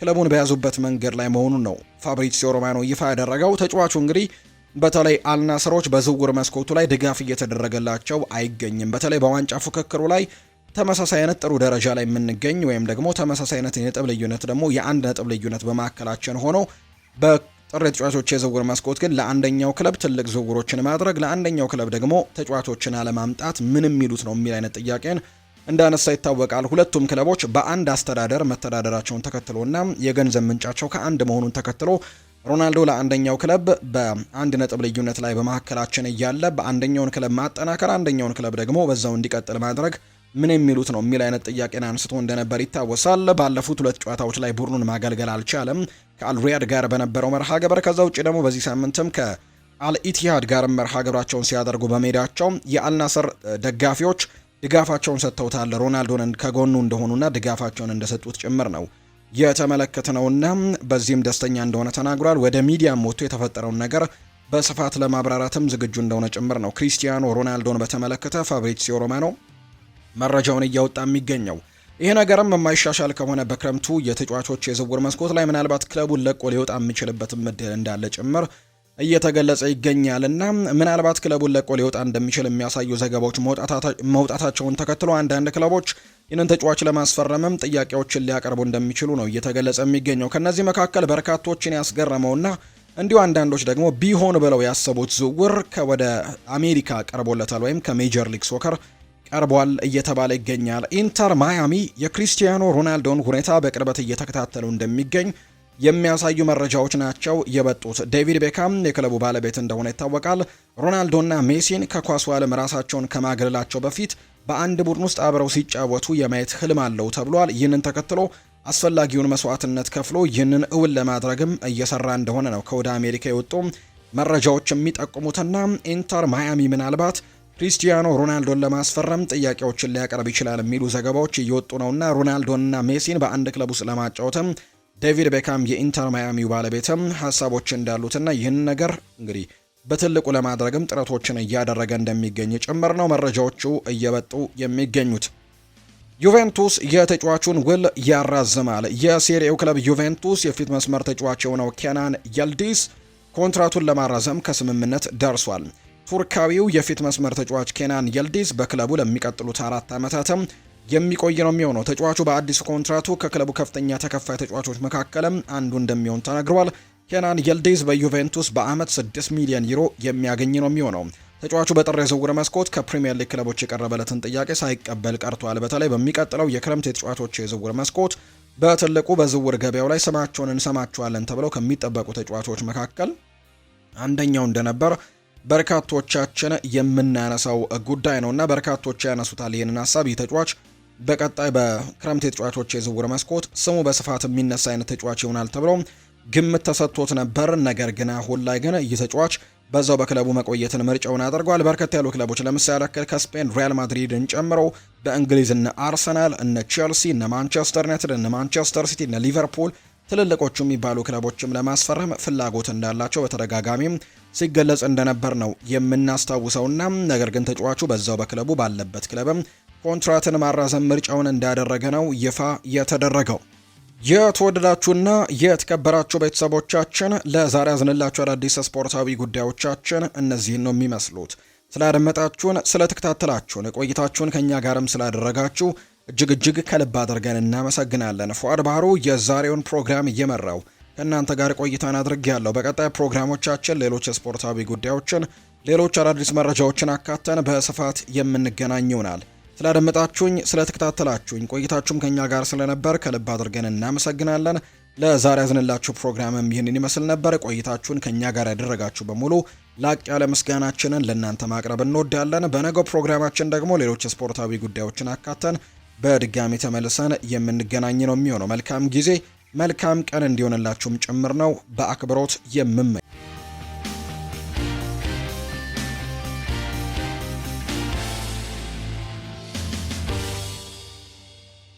ክለቡን በያዙበት መንገድ ላይ መሆኑን ነው ፋብሪዚዮ ሮማኖ ይፋ ያደረገው። ተጫዋቹ እንግዲህ በተለይ አልናስሮች በዝውውር መስኮቱ ላይ ድጋፍ እየተደረገላቸው አይገኝም። በተለይ በዋንጫ ፉክክሩ ላይ ተመሳሳይ አይነት ጥሩ ደረጃ ላይ የምንገኝ ወይም ደግሞ ተመሳሳይ አይነት የነጥብ ልዩነት ደግሞ የአንድ ነጥብ ልዩነት በማካከላችን ሆኖ በጥር ተጫዋቾች የዝውውር መስኮት ግን ለአንደኛው ክለብ ትልቅ ዝውውሮችን ማድረግ ለአንደኛው ክለብ ደግሞ ተጫዋቾችን አለማምጣት ምን የሚሉት ነው የሚል አይነት ጥያቄን እንዳነሳ ይታወቃል። ሁለቱም ክለቦች በአንድ አስተዳደር መተዳደራቸውን ተከትሎና የገንዘብ ምንጫቸው ከአንድ መሆኑን ተከትሎ ሮናልዶ ለአንደኛው ክለብ በአንድ ነጥብ ልዩነት ላይ በመካከላችን እያለ በአንደኛውን ክለብ ማጠናከር አንደኛውን ክለብ ደግሞ በዛው እንዲቀጥል ማድረግ ምን የሚሉት ነው የሚል አይነት ጥያቄን አንስቶ እንደነበር ይታወሳል። ባለፉት 2 ጨዋታዎች ላይ ቡድኑን ማገልገል አልቻለም ከአልሪያድ ጋር በነበረው መርሃ ግብር። ከዛ ውጭ ደግሞ በዚህ ሳምንትም ከአልኢቲሃድ ጋር መርሃ ግብራቸውን ሲያደርጉ በሜዳቸው የአልናስር ደጋፊዎች ድጋፋቸውን ሰጥተውታል። ሮናልዶን ከጎኑ እንደሆኑና ድጋፋቸውን እንደሰጡት ጭምር ነው የተመለከትነውና በዚህም ደስተኛ እንደሆነ ተናግሯል። ወደ ሚዲያም ወጥቶ የተፈጠረውን ነገር በስፋት ለማብራራትም ዝግጁ እንደሆነ ጭምር ነው ክሪስቲያኖ ሮናልዶን በተመለከተ ፋብሪዚዮ ሮማኖ መረጃውን እያወጣ የሚገኘው። ይሄ ነገርም የማይሻሻል ከሆነ በክረምቱ የተጫዋቾች የዝውውር መስኮት ላይ ምናልባት ክለቡን ለቆ ሊወጣ የሚችልበትም እድል እንዳለ ጭምር እየተገለጸ ይገኛልና ምናልባት ክለቡን ለቆ ሊወጣ እንደሚችል የሚያሳዩ ዘገባዎች መውጣታቸውን ተከትሎ አንዳንድ ክለቦች ይህንን ተጫዋች ለማስፈረምም ጥያቄዎችን ሊያቀርቡ እንደሚችሉ ነው እየተገለጸ የሚገኘው። ከነዚህ መካከል በርካቶችን ያስገረመውና እንዲሁ አንዳንዶች ደግሞ ቢሆን ብለው ያሰቡት ዝውውር ከወደ አሜሪካ ቀርቦለታል ወይም ከሜጀር ሊግ ሶከር ቀርቧል እየተባለ ይገኛል። ኢንተር ማያሚ የክሪስቲያኖ ሮናልዶን ሁኔታ በቅርበት እየተከታተሉ እንደሚገኝ የሚያሳዩ መረጃዎች ናቸው የበጡት። ዴቪድ ቤካም የክለቡ ባለቤት እንደሆነ ይታወቃል። ሮናልዶና ሜሲን ከኳሱ ዓለም ራሳቸውን ከማግለላቸው በፊት በአንድ ቡድን ውስጥ አብረው ሲጫወቱ የማየት ህልም አለው ተብሏል። ይህንን ተከትሎ አስፈላጊውን መስዋዕትነት ከፍሎ ይህንን እውን ለማድረግም እየሰራ እንደሆነ ነው ከወደ አሜሪካ የወጡ መረጃዎች የሚጠቁሙትና ኢንተር ማያሚ ምናልባት ክሪስቲያኖ ሮናልዶን ለማስፈረም ጥያቄዎችን ሊያቀርብ ይችላል የሚሉ ዘገባዎች እየወጡ ነውና ሮናልዶንና ሜሲን በአንድ ክለብ ውስጥ ለማጫወትም ዴቪድ ቤካም የኢንተር ማያሚው ባለቤትም ሀሳቦች እንዳሉትና ይህን ነገር እንግዲህ በትልቁ ለማድረግም ጥረቶችን እያደረገ እንደሚገኝ ጭምር ነው መረጃዎቹ እየወጡ የሚገኙት። ዩቬንቱስ የተጫዋቹን ውል ያራዝማል። የሴሪኤው ክለብ ዩቬንቱስ የፊት መስመር ተጫዋች የሆነው ኬናን የልዲዝ ኮንትራቱን ለማራዘም ከስምምነት ደርሷል። ቱርካዊው የፊት መስመር ተጫዋች ኬናን የልዲዝ በክለቡ ለሚቀጥሉት 4 ዓመታትም የሚቆይ ነው የሚሆነው። ተጫዋቹ በአዲሱ ኮንትራቱ ከክለቡ ከፍተኛ ተከፋይ ተጫዋቾች መካከልም አንዱ እንደሚሆን ተነግሯል። ኬናን የልዲዝ በዩቬንቱስ በአመት 6 ሚሊዮን ዩሮ የሚያገኝ ነው የሚሆነው። ተጫዋቹ በጥር የዝውውር መስኮት ከፕሪሚየር ሊግ ክለቦች የቀረበለትን ጥያቄ ሳይቀበል ቀርቷል። በተለይ በሚቀጥለው የክረምት የተጫዋቾች የዝውውር መስኮት በትልቁ በዝውውር ገበያው ላይ ስማቸውን እንሰማቸዋለን ተብለው ከሚጠበቁ ተጫዋቾች መካከል አንደኛው እንደነበር በርካቶቻችን የምናነሳው ጉዳይ ነውና በርካቶች ያነሱታል ይህንን ሀሳብ። ይህ ተጫዋች በቀጣይ በክረምት የተጫዋቾች የዝውውር መስኮት ስሙ በስፋት የሚነሳ አይነት ተጫዋች ይሆናል ተብሎ ግምት ተሰጥቶት ነበር። ነገር ግን አሁን ላይ ግን ይህ ተጫዋች በዛው በክለቡ መቆየትን ምርጫውን አድርጓል። በርከት ያሉ ክለቦች ለምሳሌ ያክል ከስፔን ሪያል ማድሪድን ጨምሮ በእንግሊዝ እነ አርሰናል፣ እነ ቼልሲ፣ እነ ማንቸስተር ዩናይትድ፣ እነ ማንቸስተር ሲቲ፣ እነ ሊቨርፑል ትልልቆቹ የሚባሉ ክለቦችም ለማስፈረም ፍላጎት እንዳላቸው በተደጋጋሚም ሲገለጽ እንደነበር ነው የምናስታውሰውና ነገር ግን ተጫዋቹ በዛው በክለቡ ባለበት ክለብም ኮንትራትን ማራዘም ምርጫውን እንዳደረገ ነው ይፋ የተደረገው። የተወደዳችሁና የተከበራችሁ ቤተሰቦቻችን ለዛሬ ያዝንላችሁ አዳዲስ ስፖርታዊ ጉዳዮቻችን እነዚህን ነው የሚመስሉት። ስላደመጣችሁን፣ ስለተከታተላችሁን፣ ቆይታችሁን ከኛ ጋርም ስላደረጋችሁ እጅግ ከልብ አድርገን እናመሰግናለን። ፉአድ ባህሩ የዛሬውን ፕሮግራም እየመራው ከእናንተ ጋር ቆይታን አድርጌያለሁ። በቀጣይ ፕሮግራሞቻችን ሌሎች ስፖርታዊ ጉዳዮችን፣ ሌሎች አዳዲስ መረጃዎችን አካተን በስፋት የምንገናኝ ይሆናል። ስላደመጣችሁኝ፣ ስለተከታተላችሁኝ ቆይታችሁም ከኛ ጋር ስለነበር ከልብ አድርገን እናመሰግናለን። ለዛሬ ያዝንላችሁ ፕሮግራምም ይህንን ይመስል ነበር። ቆይታችሁን ከኛ ጋር ያደረጋችሁ በሙሉ ላቅ ያለ ምስጋናችንን ለእናንተ ማቅረብ እንወዳለን። በነገው ፕሮግራማችን ደግሞ ሌሎች ስፖርታዊ ጉዳዮችን አካተን በድጋሚ ተመልሰን የምንገናኝ ነው የሚሆነው። መልካም ጊዜ፣ መልካም ቀን እንዲሆንላችሁም ጭምር ነው በአክብሮት የምመኝ።